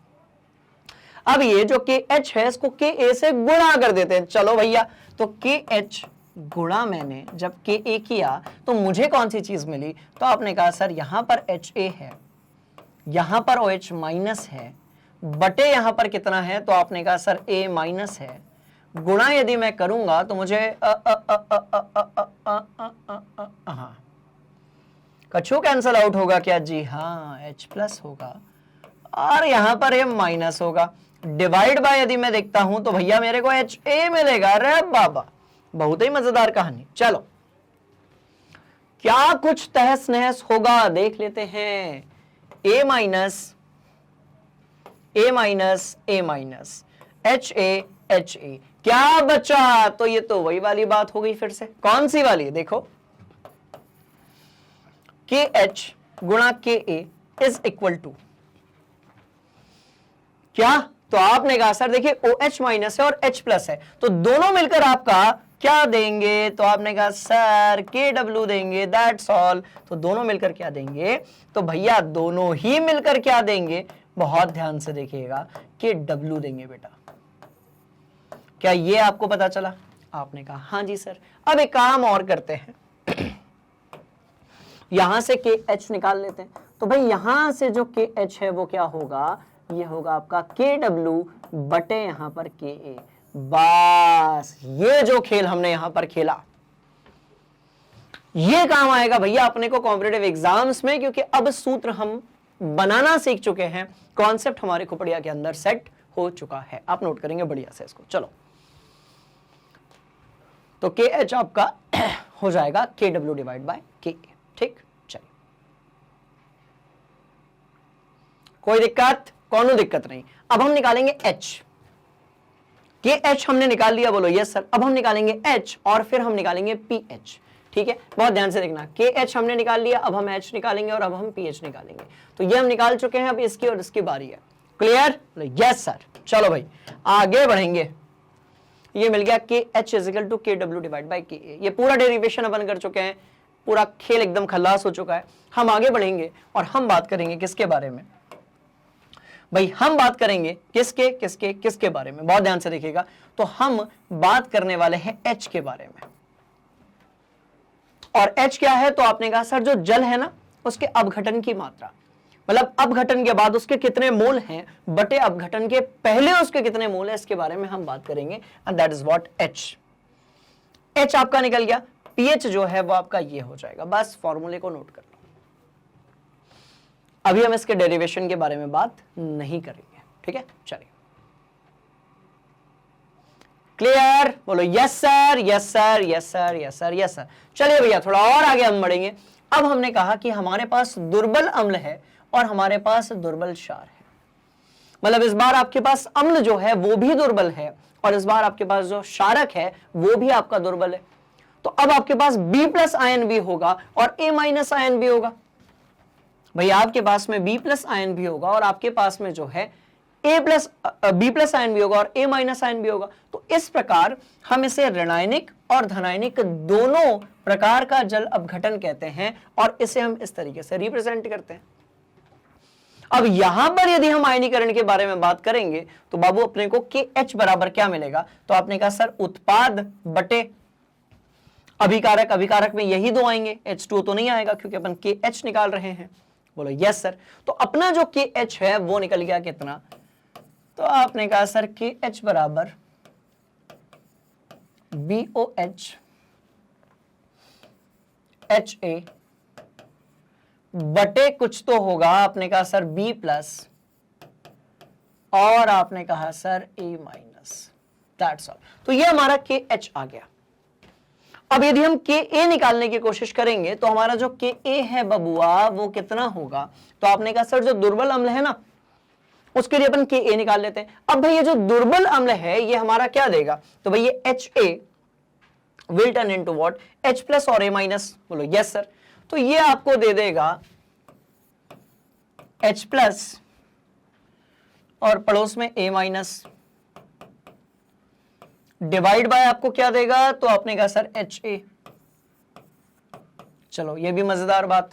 अब ये जो KH है इसको Ka से गुणा कर देते हैं। चलो भैया, तो KH गुणा मैंने जब Ka किया तो मुझे कौन सी चीज मिली? तो आपने कहा सर यहां पर Ha है, यहां पर OH माइनस है, बटे यहां पर कितना है? तो आपने कहा सर A माइनस है, गुणा यदि मैं करूंगा तो मुझे कछु कैंसल आउट होगा क्या? जी हाँ, H प्लस होगा और यहां पर A माइनस होगा। डिवाइड बाय यदि मैं देखता हूं तो भैया मेरे को Ha मिलेगा। अरे बाबा, बहुत ही मजेदार कहानी। चलो, क्या कुछ तहस नहस होगा देख लेते हैं। A minus A minus A minus HA क्या बचा? तो ये तो वही वाली बात हो गई फिर से। कौन सी वाली? देखो, KH गुणा Ka इज इक्वल टू क्या? तो आपने कहा सर देखिए OH माइनस है और H प्लस है, तो दोनों मिलकर आपका क्या देंगे? तो आपने कहा सर KW देंगे, दैट्स ऑल। तो दोनों मिलकर क्या देंगे? तो भैया दोनों ही मिलकर क्या देंगे? बहुत ध्यान से देखिएगा, KW देंगे बेटा। क्या ये आपको पता चला? आपने कहा हाँ जी सर। अब एक काम और करते हैं, यहां से KH निकाल लेते हैं। तो भाई यहां से जो KH है वो क्या होगा? ये होगा आपका KW बटे यहां पर Ka। बस ये जो खेल हमने यहां पर खेला ये काम आएगा भैया अपने को कॉम्पिटिटिव एग्जाम्स में, क्योंकि अब सूत्र हम बनाना सीख चुके हैं, कॉन्सेप्ट हमारे खोपड़िया के अंदर सेट हो चुका है। आप नोट करेंगे बढ़िया से इसको। चलो, तो KH आपका हो जाएगा KW डिवाइड बाय Ka। ठीक, चलिए, कोई दिक्कत? कौनो दिक्कत नहीं। अब हम निकालेंगे H। KH हमने निकाल लिया, बोलो यस सर। अब हम निकालेंगे H और फिर हम निकालेंगे PH। ठीक है, बहुत ध्यान से देखना। KH हमने निकाल लिया, अब हम H निकालेंगे और अब हम PH निकालेंगे। तो ये हम निकाल चुके हैं, अब इसकी और इसकी बारी है। क्लियर? Yes sir. चलो भाई आगे बढ़ेंगे। ये मिल गया KH is equal to KW divide by Ka। ये पूरा डेरिवेशन अपन कर चुके हैं, पूरा खेल एकदम खल्लास हो चुका है। हम आगे बढ़ेंगे और हम बात करेंगे किसके बारे में? भाई हम बात करेंगे किसके किसके किसके बारे में? बहुत ध्यान से देखिएगा। तो हम बात करने वाले हैं H के बारे में। और H क्या है? तो आपने कहा सर जो जल है ना उसके अपघटन की मात्रा, मतलब अपघटन के बाद उसके कितने मोल हैं बटे अपघटन के पहले उसके कितने मोल है, इसके बारे में हम बात करेंगे। And that is what H आपका निकल गया। pH जो है वो आपका ये हो जाएगा। बस फॉर्मूले को नोट कर लो। अभी हम इसके डेरिवेशन के बारे में बात नहीं करेंगे, ठीक है। चलिए, क्लियर? बोलो yes sir, yes sir, yes sir, yes sir, yes sir. चलिए भैया थोड़ा और आगे हम बढ़ेंगे। अब हमने कहा कि हमारे पास दुर्बल अम्ल है और हमारे पास दुर्बल क्षार है, मतलब इस बार आपके पास अम्ल जो है वो भी दुर्बल है और इस बार आपके पास जो क्षारक है वो भी आपका दुर्बल है। तो अब आपके पास B+ आयन भी होगा और A- आयन भी होगा। भैया आपके पास में B+ आयन भी होगा और आपके पास में जो है B+ आयन भी होगा और A- आयन भी होगा। तो इस प्रकार हम इसे ऋणायनिक और धनायनिक दोनों प्रकार का जल अपघटन कहते हैं और इसे हम इस तरीके से रिप्रेजेंट करते हैं। अब यहां पर यदि हम आयनीकरण के बारे में बात करेंगे तो बाबू अपने को KH बराबर क्या मिलेगा? तो आपने कहा सर उत्पाद बटे अभिकारक, अभिकारक में यही दो आएंगे, H2O तो नहीं आएगा क्योंकि अपन KH निकाल रहे हैं। बोलो यस सर। तो अपना जो KH है वो निकल गया कितना? तो आपने कहा सर KH बराबर BOH HA बटे कुछ तो होगा, आपने कहा सर B+ और आपने कहा सर A-, दैट्स ऑल। तो ये हमारा KH आ गया। अब यदि हम Ka निकालने की कोशिश करेंगे तो हमारा जो Ka है बबुआ वो कितना होगा? तो आपने कहा सर जो दुर्बल अम्ल है ना उसके लिए अपन Ka निकाल लेते हैं। अब भाई ये जो दुर्बल अम्ल है ये हमारा क्या देगा? तो भाई ये HA will turn into what? H+ और A-। बोलो यस सर। तो ये आपको दे देगा H+ और पड़ोस में A- डिवाइड बाय आपको क्या देगा? तो आपने कहा सर HA। चलो ये भी मजेदार बात।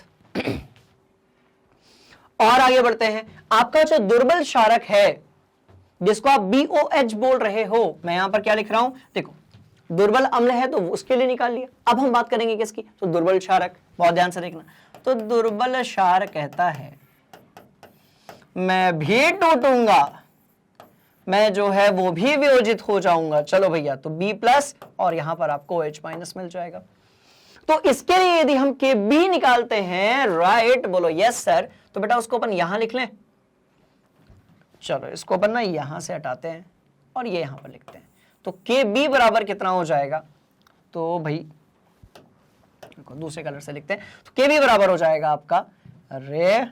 और आगे बढ़ते हैं। आपका जो दुर्बल क्षारक है जिसको आप BOH बोल रहे हो, मैं यहां पर क्या लिख रहा हूं देखो, दुर्बल अम्ल है तो उसके लिए निकाल लिया। अब हम बात करेंगे किसकी? तो दुर्बल क्षारक। बहुत ध्यान से देखना। तो दुर्बल क्षार कहता है मैं भी टूटूंगा, मैं जो है वो भी वियोजित हो जाऊंगा। चलो भैया तो B+ और यहां पर आपको H- मिल जाएगा। तो इसके लिए यदि हम KB निकालते हैं, राइट? बोलो यस सर। तो बेटा उसको अपन यहां लिख लें। चलो इसको अपन ना यहां से हटाते हैं और ये यहां पर लिखते हैं। तो KB बराबर कितना हो जाएगा? तो भाई दूसरे कलर से लिखते हैं। तो KB बराबर हो जाएगा आपका, अरे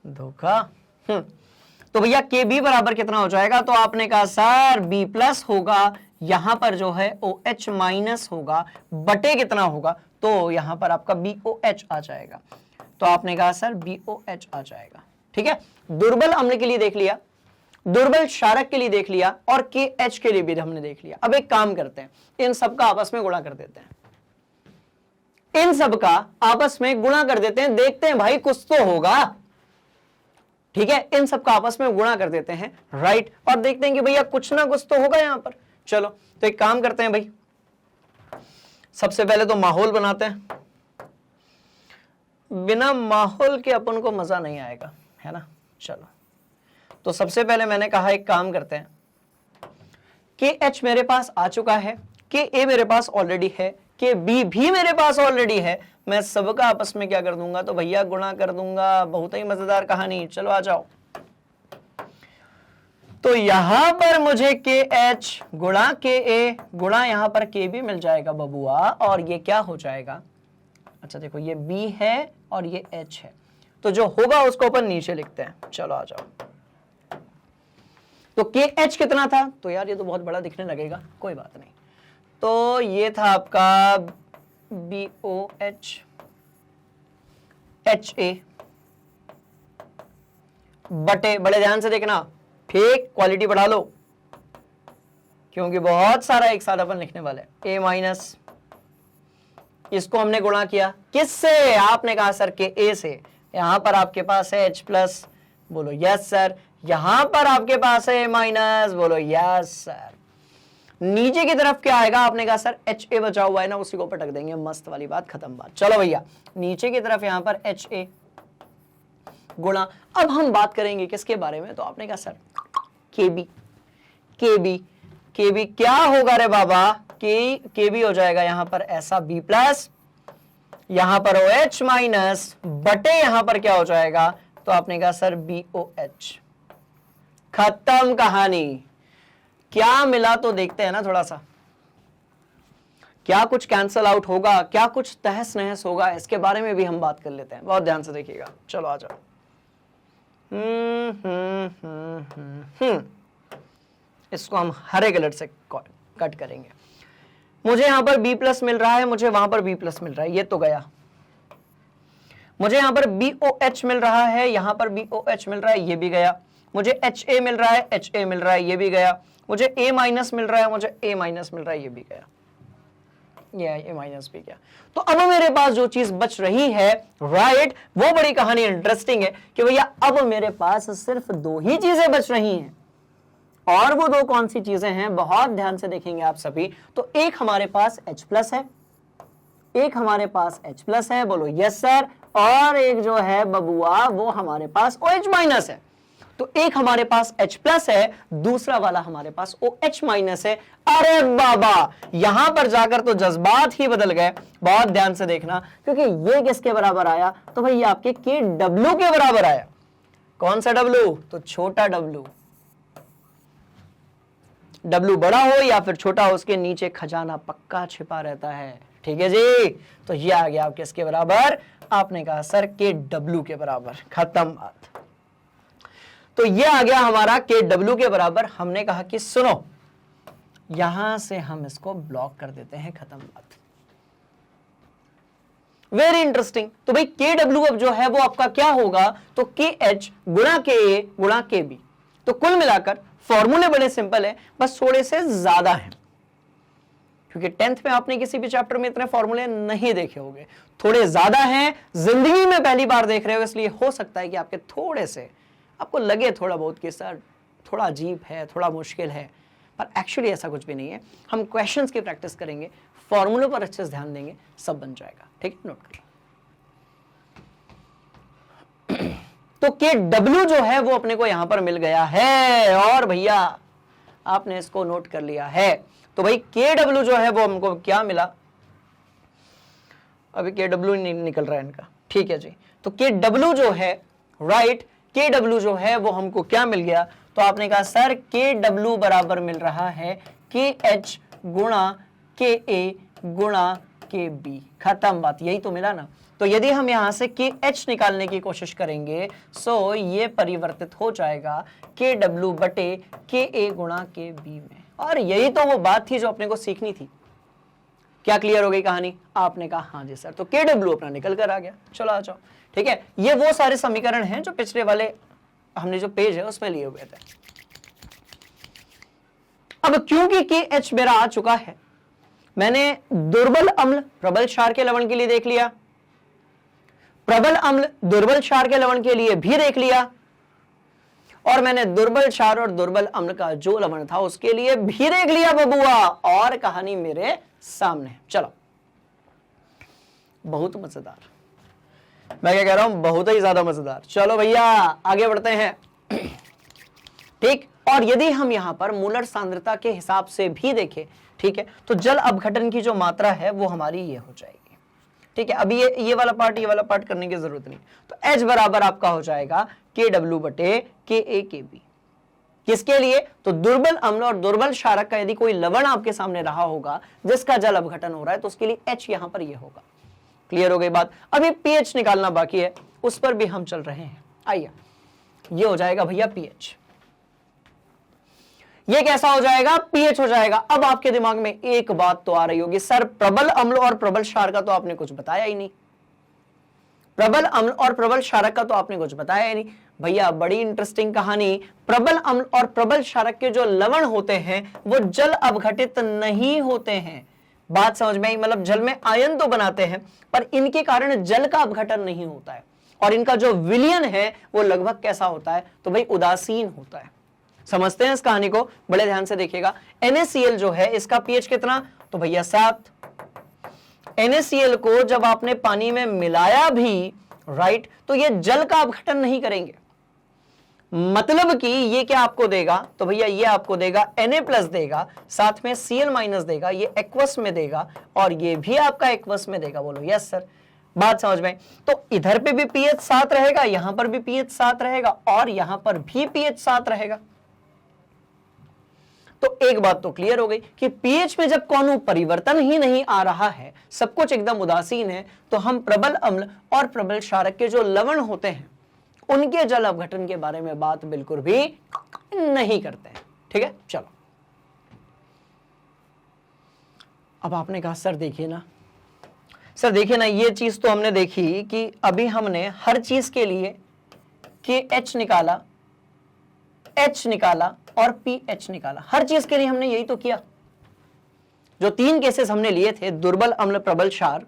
धोखा, तो भैया KB बराबर कितना हो जाएगा? तो आपने कहा सर B+ होगा, यहां पर जो है OH- होगा, बटे कितना होगा? तो यहां पर आपका BOH आ जाएगा। तो आपने कहा सर BOH आ जाएगा। ठीक है, दुर्बल अम्ल के लिए देख लिया, दुर्बल क्षारक के लिए देख लिया और KH के लिए भी हमने देख लिया। अब एक काम करते हैं, इन सबका आपस में गुणा कर देते हैं, इन सबका आपस में गुणा कर देते हैं, देखते हैं भाई कुछ तो होगा। ठीक है, इन सबका आपस में गुणा कर देते हैं, राइट? और देखते हैं कि भैया कुछ ना कुछ तो होगा यहां पर। चलो तो एक काम करते हैं भाई, सबसे पहले तो माहौल बनाते हैं। बिना माहौल के अपन को मजा नहीं आएगा, है ना? चलो तो सबसे पहले मैंने कहा एक काम करते हैं, KH मेरे पास आ चुका है, Ka मेरे पास ऑलरेडी है, KB भी मेरे पास ऑलरेडी है। मैं सबका आपस में क्या कर दूंगा? तो भैया गुणा कर दूंगा। बहुत ही मजेदार कहानी। चलो आ जाओ। तो यहां पर मुझे KH गुणा Ka गुणा यहां पर KB मिल जाएगा बबुआ, और ये क्या हो जाएगा? अच्छा देखो ये B है और ये H है, तो जो होगा उसको अपन नीचे लिखते हैं। चलो आ जाओ। तो KH कितना था? तो यार ये तो बहुत बड़ा दिखने लगेगा, कोई बात नहीं। तो ये था आपका BOH HA बटे, बड़े ध्यान से देखना, ठीक क्वालिटी बढ़ा लो क्योंकि बहुत सारा एक साथ अपन लिखने वाले हैं। A-, इसको हमने गुणा किया किससे? आपने कहा सर के A से। यहां पर आपके पास है H+, बोलो यस सर। यहां पर आपके पास है A-, बोलो यस सर। नीचे की तरफ क्या आएगा? आपने कहा सर HA बचा हुआ है ना, उसी को पटक देंगे, मस्त वाली बात, खत्म बात। चलो भैया नीचे की तरफ यहां पर HA गुणा, अब हम बात करेंगे किसके बारे में? तो आपने कहा सर KB। KB KB क्या होगा रे बाबा? KB हो जाएगा यहां पर ऐसा B+, यहां पर OH- बटे यहां पर क्या हो जाएगा? तो आपने कहा सर BOH। खत्म कहानी। क्या मिला तो देखते हैं ना थोड़ा सा, क्या कुछ कैंसल आउट होगा, क्या कुछ तहस नहस होगा, इसके बारे में भी हम बात कर लेते हैं। बहुत ध्यान से देखिएगा, चलो आ जाओ। इसको हम हरे कलर से कट करेंगे। मुझे यहां पर B प्लस मिल रहा है, मुझे वहां पर B प्लस मिल रहा है, ये तो गया। मुझे यहां पर BOH मिल रहा है, यहां पर BOH मिल रहा है, ये भी गया। मुझे HA मिल रहा है, HA मिल रहा है, ये भी गया। मुझे A माइनस मिल रहा है, मुझे A माइनस मिल रहा है, ये भी गया। ये माइनस भी गया। तो अब मेरे पास जो चीज बच रही है, राइट, वो बड़ी कहानी इंटरेस्टिंग है कि भैया अब मेरे पास सिर्फ दो ही चीजें बच रही हैं। और वो दो कौन सी चीजें हैं, बहुत ध्यान से देखेंगे आप सभी। तो एक हमारे पास H प्लस है, एक हमारे पास H प्लस है, बोलो यस सर। और एक जो है बबुआ वो हमारे पास OH माइनस है। तो एक हमारे पास H प्लस है, दूसरा वाला हमारे पास OH माइनस है। अरे बाबा, यहां पर जाकर तो जज्बात ही बदल गए। बहुत ध्यान से देखना, क्योंकि ये किसके बराबर आया, तो भाई ये आपके KW के बराबर आया। कौन सा W, तो छोटा W। W बड़ा हो या फिर छोटा हो, उसके नीचे खजाना पक्का छिपा रहता है। ठीक है जी, तो ये आ गया आप किसके बराबर, आपने कहा सर KW के बराबर। खत्म बात। तो ये आ गया हमारा KW के बराबर। हमने कहा कि सुनो, यहां से हम इसको ब्लॉक कर देते हैं, खत्म बात। Very interesting. तो भाई KW अब जो है वो आपका क्या होगा, तो KH गुणा KA गुणा KB। तो कुल मिलाकर फॉर्मूले बड़े सिंपल है, बस थोड़े से ज्यादा हैं, क्योंकि 10th में आपने किसी भी चैप्टर में इतने फॉर्मूले नहीं देखे होंगे। थोड़े ज्यादा हैं, जिंदगी में पहली बार देख रहे हो, इसलिए हो सकता है कि आपके थोड़े से आपको लगे थोड़ा बहुत कि सर थोड़ा अजीब है, थोड़ा मुश्किल है, पर एक्चुअली ऐसा कुछ भी नहीं है। हम क्वेश्चंस की प्रैक्टिस करेंगे, फॉर्मूले पर अच्छे से ध्यान देंगे, सब बन जाएगा। ठीक है, नोट करिए। तो KW जो है वो अपने को यहां पर मिल गया है, और भैया आपने इसको नोट कर लिया है। तो भाई KW जो है वो हमको क्या मिला, अभी KW नहीं निकल रहा है इनका, ठीक है जी। तो KW जो है, राइट, KW जो है वो हमको क्या मिल गया, तो आपने कहा सर KW बराबर मिल रहा है KH गुणा KA गुणा KB। खत्म बात, यही तो मिला ना। तो यदि हम यहां से KH निकालने की कोशिश करेंगे, सो ये परिवर्तित हो जाएगा KW बटे KA गुणा KB में। और यही तो वो बात थी जो अपने को सीखनी थी। क्या क्लियर हो गई कहानी, आपने कहा हाँ जी सर। तो KW अपना निकल कर आ गया। चलो आ जाओ। ठीक है, ये वो सारे समीकरण हैं जो पिछले वाले हमने जो पेज है उसमें लिए हुए थे। अब क्योंकि KH मेरा आ चुका है, मैंने दुर्बल अम्ल प्रबल क्षार के लवण के लिए देख लिया, प्रबल अम्ल दुर्बल क्षार के लवण के लिए भी देख लिया, और मैंने दुर्बल क्षार और दुर्बल अम्ल का जो लवण था उसके लिए भी देख लिया बबुआ। और कहानी मेरे सामने है। चलो, बहुत मजेदार, मैं क्या कह रहा हूं, बहुत ही ज्यादा मजेदार। चलो भैया आगे बढ़ते हैं। ठीक, और यदि हम यहां पर मूलर सांद्रता के हिसाब से भी देखें, ठीक है, तो जल अपघटन की जो मात्रा है वो हमारी ये हो जाएगी। ठीक है, अभी ये वाला पार्ट करने की जरूरत नहीं। तो H बराबर आपका हो जाएगा KW बटे KA KB। किसके लिए, तो दुर्बल अम्ल और दुर्बल क्षारक का यदि कोई लवण आपके सामने रहा होगा जिसका जल अपघटन हो रहा है, तो उसके लिए H यहां पर ये होगा। क्लियर हो गई बात। अभी pH निकालना बाकी है, उस पर भी हम चल रहे हैं। आइए, ये हो जाएगा भैया pH। ये कैसा हो जाएगा, pH हो जाएगा। अब आपके दिमाग में एक बात तो आ रही होगी, सर प्रबल अम्ल और प्रबल क्षार का तो आपने कुछ बताया ही नहीं, प्रबल अम्ल और प्रबल क्षारक का तो आपने कुछ बताया ही नहीं। भैया बड़ी इंटरेस्टिंग कहानी, प्रबल अम्ल और प्रबल क्षारक के जो लवण होते हैं वो जल अपघटित नहीं होते हैं। बात समझ में आई, मतलब जल में आयन तो बनाते हैं पर इनके कारण जल का अपघटन नहीं होता है, और इनका जो विलयन है वो लगभग कैसा होता है, तो भाई उदासीन होता है। समझते हैं इस कहानी को, बड़े ध्यान से देखिएगा। NaCl जो है इसका pH कितना, तो भैया 7। NaCl को जब आपने पानी में मिलाया भी, राइट, तो ये जल का अपघटन नहीं करेंगे। मतलब कि ये क्या आपको देगा, तो भैया ये आपको देगा Na+ देगा, साथ में Cl- देगा, ये एक्वस में देगा, और ये भी आपका एक्वस में देगा। बोलो यस सर, बात समझ में। तो इधर पे भी pH 7 रहेगा, यहां पर भी pH 7 रहेगा, और यहां पर भी pH 7 रहेगा। तो एक बात तो क्लियर हो गई कि पीएच में जब कोनो परिवर्तन ही नहीं आ रहा है, सब कुछ एकदम उदासीन है, तो हम प्रबल अम्ल और प्रबल क्षारक के जो लवण होते हैं उनके जल अपघटन के बारे में बात बिल्कुल भी नहीं करते हैं। ठीक है, चलो अब आपने कहा सर देखिए ना, सर देखिए ना, ये चीज तो हमने देखी कि अभी हमने हर चीज के लिए KH निकाला, H निकाला और PH निकाला, हर चीज के लिए हमने यही तो किया। जो 3 केसेस हमने लिए थे, दुर्बल अम्ल प्रबल क्षार,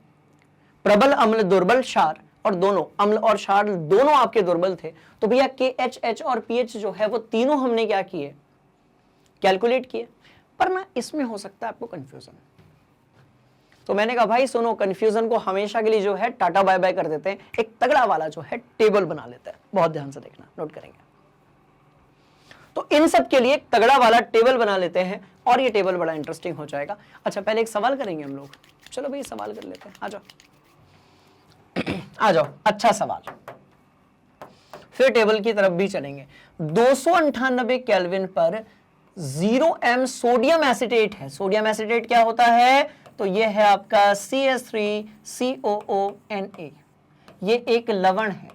प्रबल अम्ल दुर्बल क्षार, और दोनों अम्ल और क्षार दोनों आपके दुर्बल थे, तो भैया KH, H और PH जो है वो तीनों हमने क्या किए, कैलकुलेट किए। पर ना इसमें हो सकता है आपको कंफ्यूजन, तो मैंने कहा भाई सुनो, कंफ्यूजन को हमेशा के लिए जो है टाटा बाय बाय कर देते हैं, एक तगड़ा वाला जो है टेबल बना लेते हैं। बहुत ध्यान से देखना, नोट करेंगे। तो इन सब के लिए एक तगड़ा वाला टेबल बना लेते हैं और ये टेबल बड़ा इंटरेस्टिंग हो जाएगा। अच्छा पहले एक सवाल करेंगे हम लोग, चलो भाई सवाल कर लेते हैं, आ जाओ आ जाओ, अच्छा सवाल, फिर टेबल की तरफ भी चलेंगे। 298 केल्विन पर 0m सोडियम एसिटेट है। सोडियम एसिटेट क्या होता है, तो ये है आपका CH3COONA, ये एक लवण है।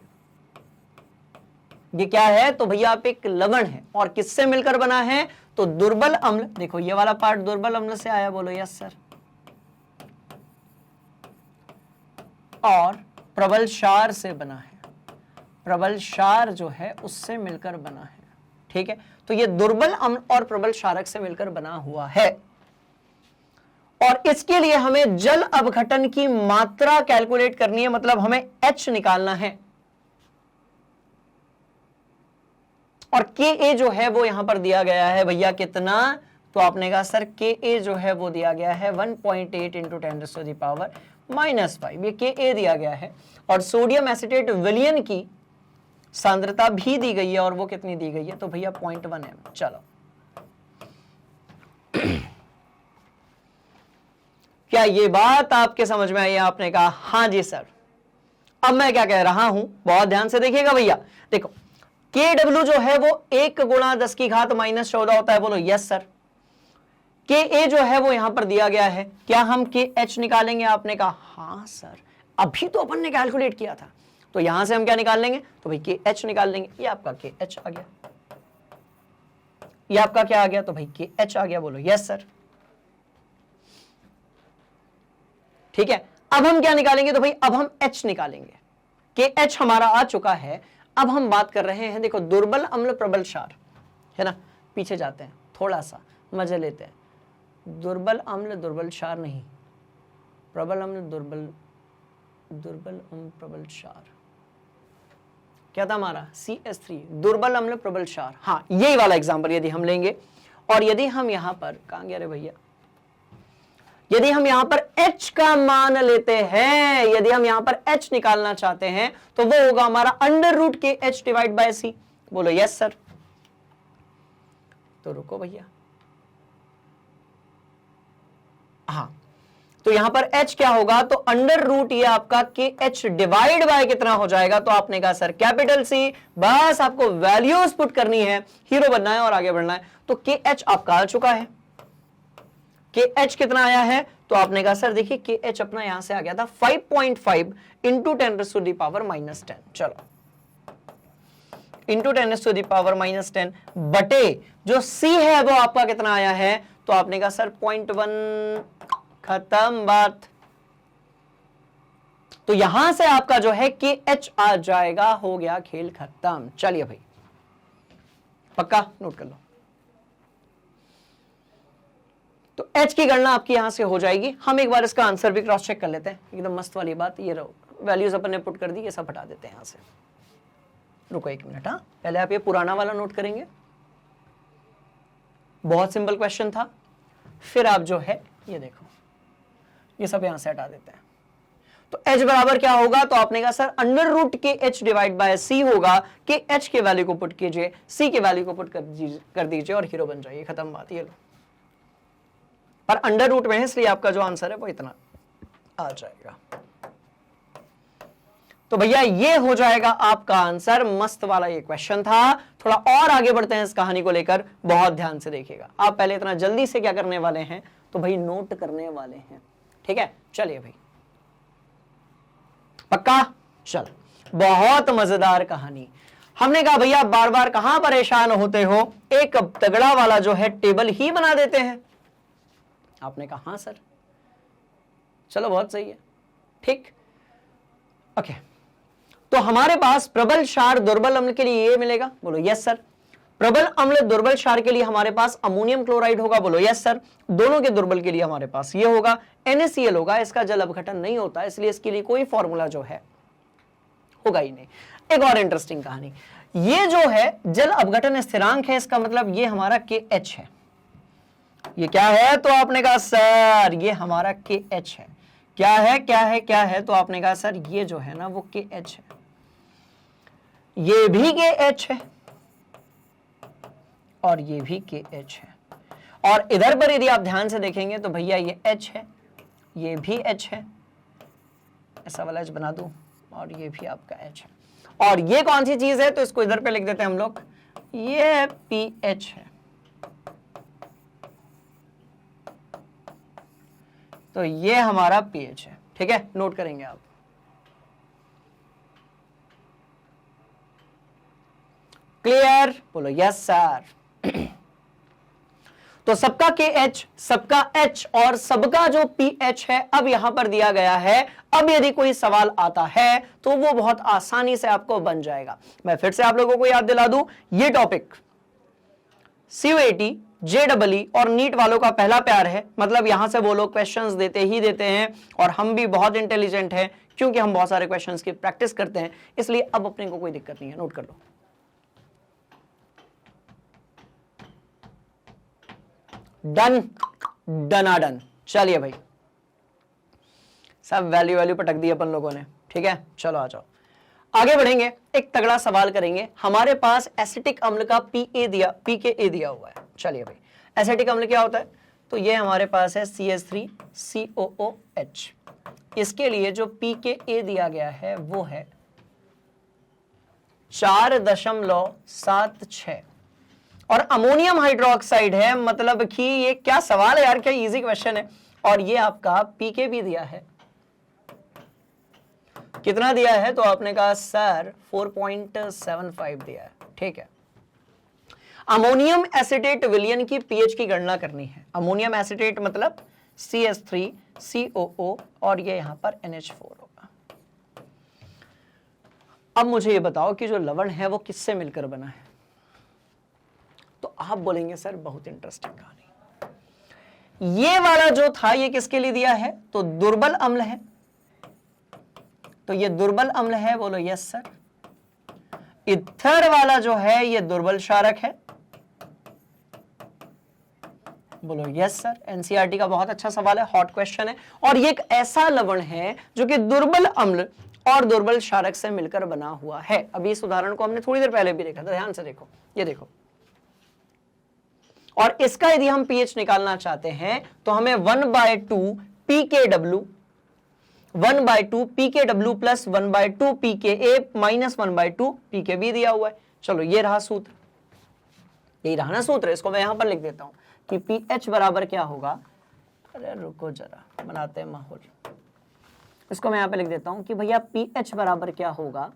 ये क्या है, तो भैया आप एक लवण है, और किससे मिलकर बना है, तो दुर्बल अम्ल, देखो ये वाला पार्ट दुर्बल अम्ल से आया, बोलो यस सर, और प्रबल क्षार से बना है, प्रबल क्षार जो है उससे मिलकर बना है। ठीक है, तो ये दुर्बल अम्ल और प्रबल क्षारक से मिलकर बना हुआ है, और इसके लिए हमें जल अपघटन की मात्रा कैलकुलेट करनी है, मतलब हमें H निकालना है, और Ka जो है वो यहां पर दिया गया है भैया कितना, तो आपने कहा सर Ka जो है वो दिया गया है 1.8 इंटू 10⁻⁻⁵, ये Ka दिया गया है, और सोडियम एसिटेट विलयन की सांद्रता भी दी गई है, और वो कितनी दी गई है, तो भैया 0.1 m। चलो क्या ये बात आपके समझ में आई? आपने कहा हाँ जी सर। अब मैं क्या कह रहा हूं, बहुत ध्यान से देखिएगा भैया, देखो Kw जो है वो 1 गुणा 10 की घात -14 होता है, बोलो यस सर। Ka जो है वो यहां पर दिया गया है, क्या हम KH निकालेंगे? आपने कहा हाँ सर, अभी तो अपन ने कैलकुलेट किया था, तो यहां से हम क्या निकाल लेंगे, तो भाई KH निकाल लेंगे। ये आपका KH आ गया, ये आपका क्या आ गया, तो भाई KH आ गया, बोलो यस सर। ठीक है, अब हम क्या निकालेंगे, तो भाई अब हम H निकालेंगे। KH हमारा आ चुका है, अब हम बात कर रहे हैं, देखो दुर्बल अम्ल प्रबल क्षार है ना, पीछे जाते हैं, थोड़ा सा मजे लेते हैं। दुर्बल अम्ल दुर्बल क्षार नहीं, प्रबल अम्ल दुर्बल अम्ल प्रबल क्षार, क्या था हमारा CH3, दुर्बल अम्ल प्रबल क्षार। हाँ, यही वाला एग्जांपल यदि हम लेंगे, और यदि हम यहां पर, कहां गया रे भैया, यदि हम यहां पर H का मान लेते हैं, यदि हम यहां पर H निकालना चाहते हैं, तो वो होगा हमारा √KH डिवाइड बाय C। बोलो यस सर। तो रुको भैया, हाँ, तो यहां पर H क्या होगा, तो √, ये आपका KH डिवाइड बाय कितना हो जाएगा, तो आपने कहा सर कैपिटल C। बस आपको वैल्यूज पुट करनी है, हीरो बनना है और आगे बढ़ना है। तो KH आपका आ चुका है, KH कितना आया है, तो आपने कहा सर देखिए KH अपना यहां से आ गया था 5.5 इंटू 10⁻⁻10। चलो इंटू 10⁻⁻10 बटे जो C है वो आपका कितना आया है, तो आपने कहा सर 0.1, खत्म बात। तो यहां से आपका जो है KH आ जाएगा, हो गया खेल खत्म। चलिए भाई पक्का नोट कर लो। तो H की गणना आपकी यहां से हो जाएगी। हम एक बार इसका आंसर भी क्रॉस चेक कर लेते हैं, एकदम मस्त वाली बात। ये रहो वैल्यूज अपन ने पुट कर दी, ये सब हटा देते हैं यहां से। रुको एक मिनट, हाँ पहले आप ये पुराना वाला नोट करेंगे, बहुत सिंपल क्वेश्चन था। फिर आप जो है ये देखो, ये सब यहां से हटा देते हैं। तो H बराबर क्या होगा, तो आपने कहा sir √KH divide by C होगा। कि H के वैल्यू को पुट कीजिए, C के वैल्यू को पुट कर दीजिए और हीरो बन जाइए, खत्म बात। ये लो, पर √ में है, इसलिए आपका जो आंसर है वो इतना आ जाएगा। तो भैया ये हो जाएगा आपका आंसर। मस्त वाला ये क्वेश्चन था। थोड़ा और आगे बढ़ते हैं इस कहानी को लेकर, बहुत ध्यान से देखिएगा। आप पहले इतना जल्दी से क्या करने वाले हैं, तो भाई नोट करने वाले हैं, ठीक है। चलिए भाई, पक्का? चल, बहुत मजेदार कहानी। हमने कहा भैया बार बार कहां परेशान होते हो, एक तगड़ा वाला जो है टेबल ही बना देते हैं। आपने कहा हाँ सर, चलो बहुत सही है, ठीक, ओके। तो हमारे पास प्रबल क्षार दुर्बल अम्ल के लिए ये मिलेगा, बोलो यस सर। प्रबल अम्ल दुर्बल क्षार के लिए हमारे पास अमोनियम क्लोराइड होगा, बोलो यस सर। दोनों के दुर्बल के लिए हमारे पास ये होगा, NaCl होगा। इसका जल अपघटन नहीं होता, इसलिए इसके लिए कोई फॉर्मूला जो है होगा ही नहीं। एक और इंटरेस्टिंग कहानी, ये जो है जल अपघटन स्थिरांक है, इसका मतलब ये हमारा KH है। ये क्या है? तो आपने कहा सर ये हमारा KH है। क्या है क्या है क्या है? तो आपने कहा सर ये जो है ना वो KH है, ये भी KH है और ये भी KH है। और इधर पर यदि आप ध्यान से देखेंगे तो भैया ये H है, ये भी H है, ऐसा वाला H बना दूं, और ये भी आपका H है। और ये कौन सी चीज है? तो इसको इधर पे लिख देते हैं हम लोग, ये PH है। तो ये हमारा pH है, ठीक है, नोट करेंगे आप। क्लियर? बोलो यस सर। तो सबका KH, सबका H और सबका जो pH है अब यहां पर दिया गया है। अब यदि कोई सवाल आता है तो वो बहुत आसानी से आपको बन जाएगा। मैं फिर से आप लोगों को याद दिला दूं, ये टॉपिक CUET, JEE और नीट वालों का पहला प्यार है। मतलब यहां से वो लोग क्वेश्चंस देते ही देते हैं, और हम भी बहुत इंटेलिजेंट हैं क्योंकि हम बहुत सारे क्वेश्चंस की प्रैक्टिस करते हैं, इसलिए अब अपने को कोई दिक्कत नहीं है। नोट कर लो, डन, डनाडन। चलिए भाई, सब वैल्यू वैल्यू पटक दी अपन लोगों ने, ठीक है। चलो आ जाओ, आगे बढ़ेंगे। एक तगड़ा सवाल करेंगे। हमारे पास एसिटिक अम्ल का pKa दिया हुआ है। चलिए भाई, एसिटिक अम्ल क्या होता है? तो ये हमारे पास है CH3COOH। इसके लिए जो pKa दिया गया है वो है 4.76, और अमोनियम हाइड्रोक्साइड है। मतलब कि ये क्या सवाल है यार, क्या इजी क्वेश्चन है। और ये आपका pK भी दिया है, कितना दिया है? तो आपने कहा सर 4.75 दिया है, ठीक है। अमोनियम एसिटेट विलयन की pH की गणना करनी है। अमोनियम एसिटेट मतलब CH3COO, और ये यहां पर NH4 होगा। अब मुझे ये बताओ कि जो लवण है वो किससे मिलकर बना है? तो आप बोलेंगे सर बहुत इंटरेस्टिंग कहानी। ये वाला जो था ये किसके लिए दिया है? तो दुर्बल अम्ल है। तो ये दुर्बल अम्ल है, बोलो यस सर। इथर वाला जो है ये दुर्बल क्षारक है, बोलो यस सर। एनसीईआरटी का बहुत अच्छा सवाल है, हॉट क्वेश्चन है। और ये एक ऐसा लवण है जो कि दुर्बल अम्ल और दुर्बल क्षारक से मिलकर बना हुआ है। अभी इस उदाहरण को हमने थोड़ी देर पहले भी देखा था, ध्यान से देखो, ये देखो। और इसका यदि हम pH निकालना चाहते हैं तो हमें 1/2 pKw, 1/2 pKw plus 1/2 pKa minus 1/2 pKb दिया हुआ है। चलो ये रहा सूत्र, यही रहा ना सूत्र। इसको मैं यहां पर लिख देता हूं कि pH बराबर क्या होगा। अरे रुको जरा, बनाते हैं माहौल। इसको मैं यहां पे लिख देता हूं कि भैया pH बराबर क्या होगा,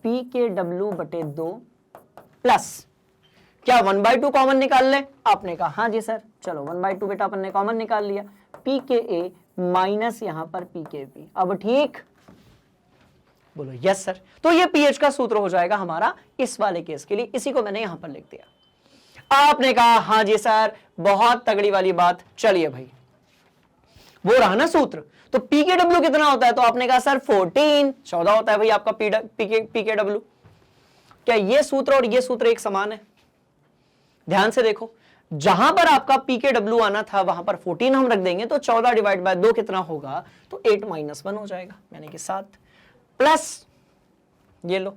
pKw/2 प्लस क्या 1/2 कॉमन निकाल ले? आपने कहा हाँ जी सर। चलो 1/2 बेटा अपन ने कॉमन निकाल लिया, pKa माइनस यहां पर pKb। अब ठीक, बोलो यस सर। तो ये pH का सूत्र हो जाएगा हमारा इस वाले केस के लिए। इसी को मैंने यहां पर लिख दिया। आपने कहा हाँ जी सर, बहुत तगड़ी वाली बात। चलिए भाई, वो रहा ना सूत्र। तो pKw कितना होता है? तो आपने कहा सर 14 होता है भाई आपका pKw। क्या ये सूत्र और ये सूत्र एक समान है? ध्यान से देखो, जहां पर आपका pKw आना था वहां पर 14 हम रख देंगे, तो 14 डिवाइड बाय 2 कितना होगा? तो 8 - 1 हो जाएगा, यानी कि 7 प्लस ये लो।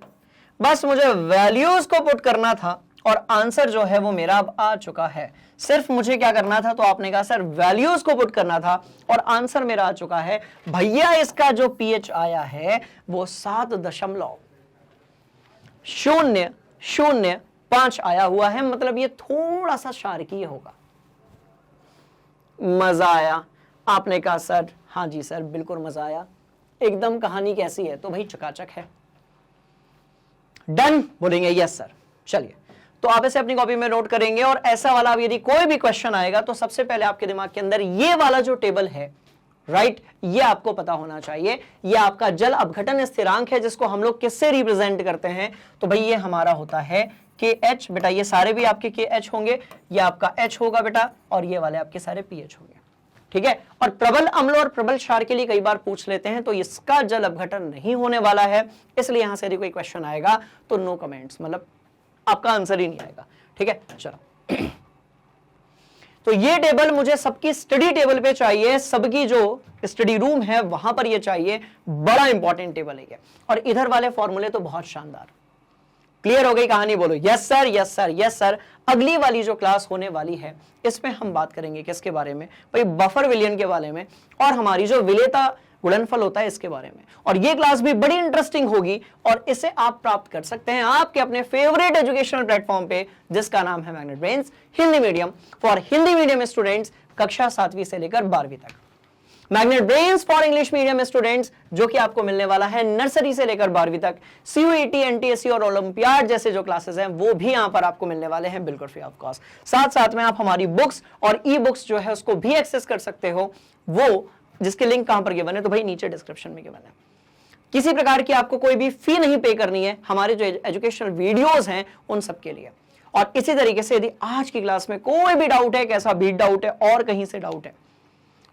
बस मुझे वैल्यूज को पुट करना था और आंसर जो है वो मेरा अब आ चुका है। सिर्फ मुझे क्या करना था, तो आपने कहा सर वैल्यूज को पुट करना था और आंसर मेरा आ चुका है भैया। इसका जो पीएच आया है वो 7.005 आया हुआ है, मतलब ये थोड़ा सा शार्कीय होगा। मजा आया? आपने कहा सर हाँ जी सर बिल्कुल मजा आया, एकदम कहानी कैसी है, तो भाई चकाचक है। डन बोलेंगे यस सर। चलिए, तो आप इसे अपनी कॉपी में नोट करेंगे और ऐसा वाला अब यदि कोई भी क्वेश्चन आएगा तो सबसे पहले आपके दिमाग के अंदर ये वाला जो टेबल है, राइट, ये आपको पता होना चाहिए। ये आपका जल अपघटन स्थिरांक है जिसको हम लोग किससे रिप्रेजेंट करते हैं, तो भाई ये हमारा होता है के एच। बेटा ये सारे भी आपके के एच होंगे, ये आपका एच होगा बेटा, और ये वाले आपके सारे पी एच होंगे, ठीक है। और प्रबल अम्ल और प्रबल क्षार के लिए कई बार पूछ लेते हैं, तो इसका जल अपघटन नहीं होने वाला है, इसलिए यहां से यदि कोई क्वेश्चन आएगा तो नो कमेंट्स, मतलब आपका आंसर ही नहीं आएगा, ठीक है। चलो तो ये टेबल मुझे सबकी स्टडी टेबल पे चाहिए, सबकी जो स्टडी रूम है वहां पर ये चाहिए, बड़ा इंपॉर्टेंट टेबल है ये। और इधर वाले फॉर्मूले तो बहुत शानदार। क्लियर हो गई कहानी? बोलो yes sir yes sir yes sir. अगली वाली जो क्लास होने वाली है इसमें हम बात करेंगे किसके बारे में, भाई बफर विलयन के बारे में, और हमारी जो विलेयता गुणनफल होता है इसके बारे में। और ये क्लास भी बड़ी इंटरेस्टिंग होगी और इसे आप प्राप्त कर सकते हैं आपके अपने फेवरेट एजुकेशनल प्लेटफॉर्म पे, जिसका नाम है magnet brains Hindi medium for Hindi medium students, कक्षा 7वीं से लेकर 12वीं तक। Magnet brains for English medium students, जो कि आपको मिलने वाला है नर्सरी से लेकर 12वीं तक। सीयूईटी, एनटीएससी और ओलंपियाड जैसे जो क्लासेस हैं वो भी यहां पर आपको मिलने वाले हैं बिल्कुल फ्री ऑफ कॉस्ट। साथ साथ में आप हमारी बुक्स और ई बुक्स जो है उसको भी एक्सेस कर सकते हो, वो जिसके लिंक कहां पर गिवन है, तो भाई नीचे डिस्क्रिप्शन में गिवन है। किसी प्रकार की आपको कोई भी फी नहीं पे करनी है हमारे जो एजुकेशनल वीडियोस हैं उन सब के लिए। और इसी तरीके से यदि आज की क्लास में कोई भी डाउट है, कैसा भी डाउट है और कहीं से डाउट है,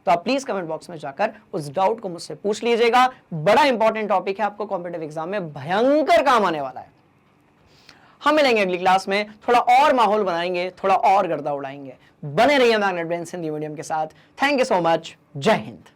तो आप प्लीज कमेंट बॉक्स में जाकर उस डाउट को मुझसे पूछ लीजिएगा। बड़ा इंपॉर्टेंट टॉपिक है, आपको कॉम्पिटिटिव एग्जाम में भयंकर काम आने वाला है। हम मिलेंगे अगली क्लास में, थोड़ा और माहौल बनाएंगे, थोड़ा और गर्दा उड़ाएंगे। बने रहिए मैग्नेट ब्रेन्स हिंदी मीडियम के साथ। Thank you so much. जय हिंद।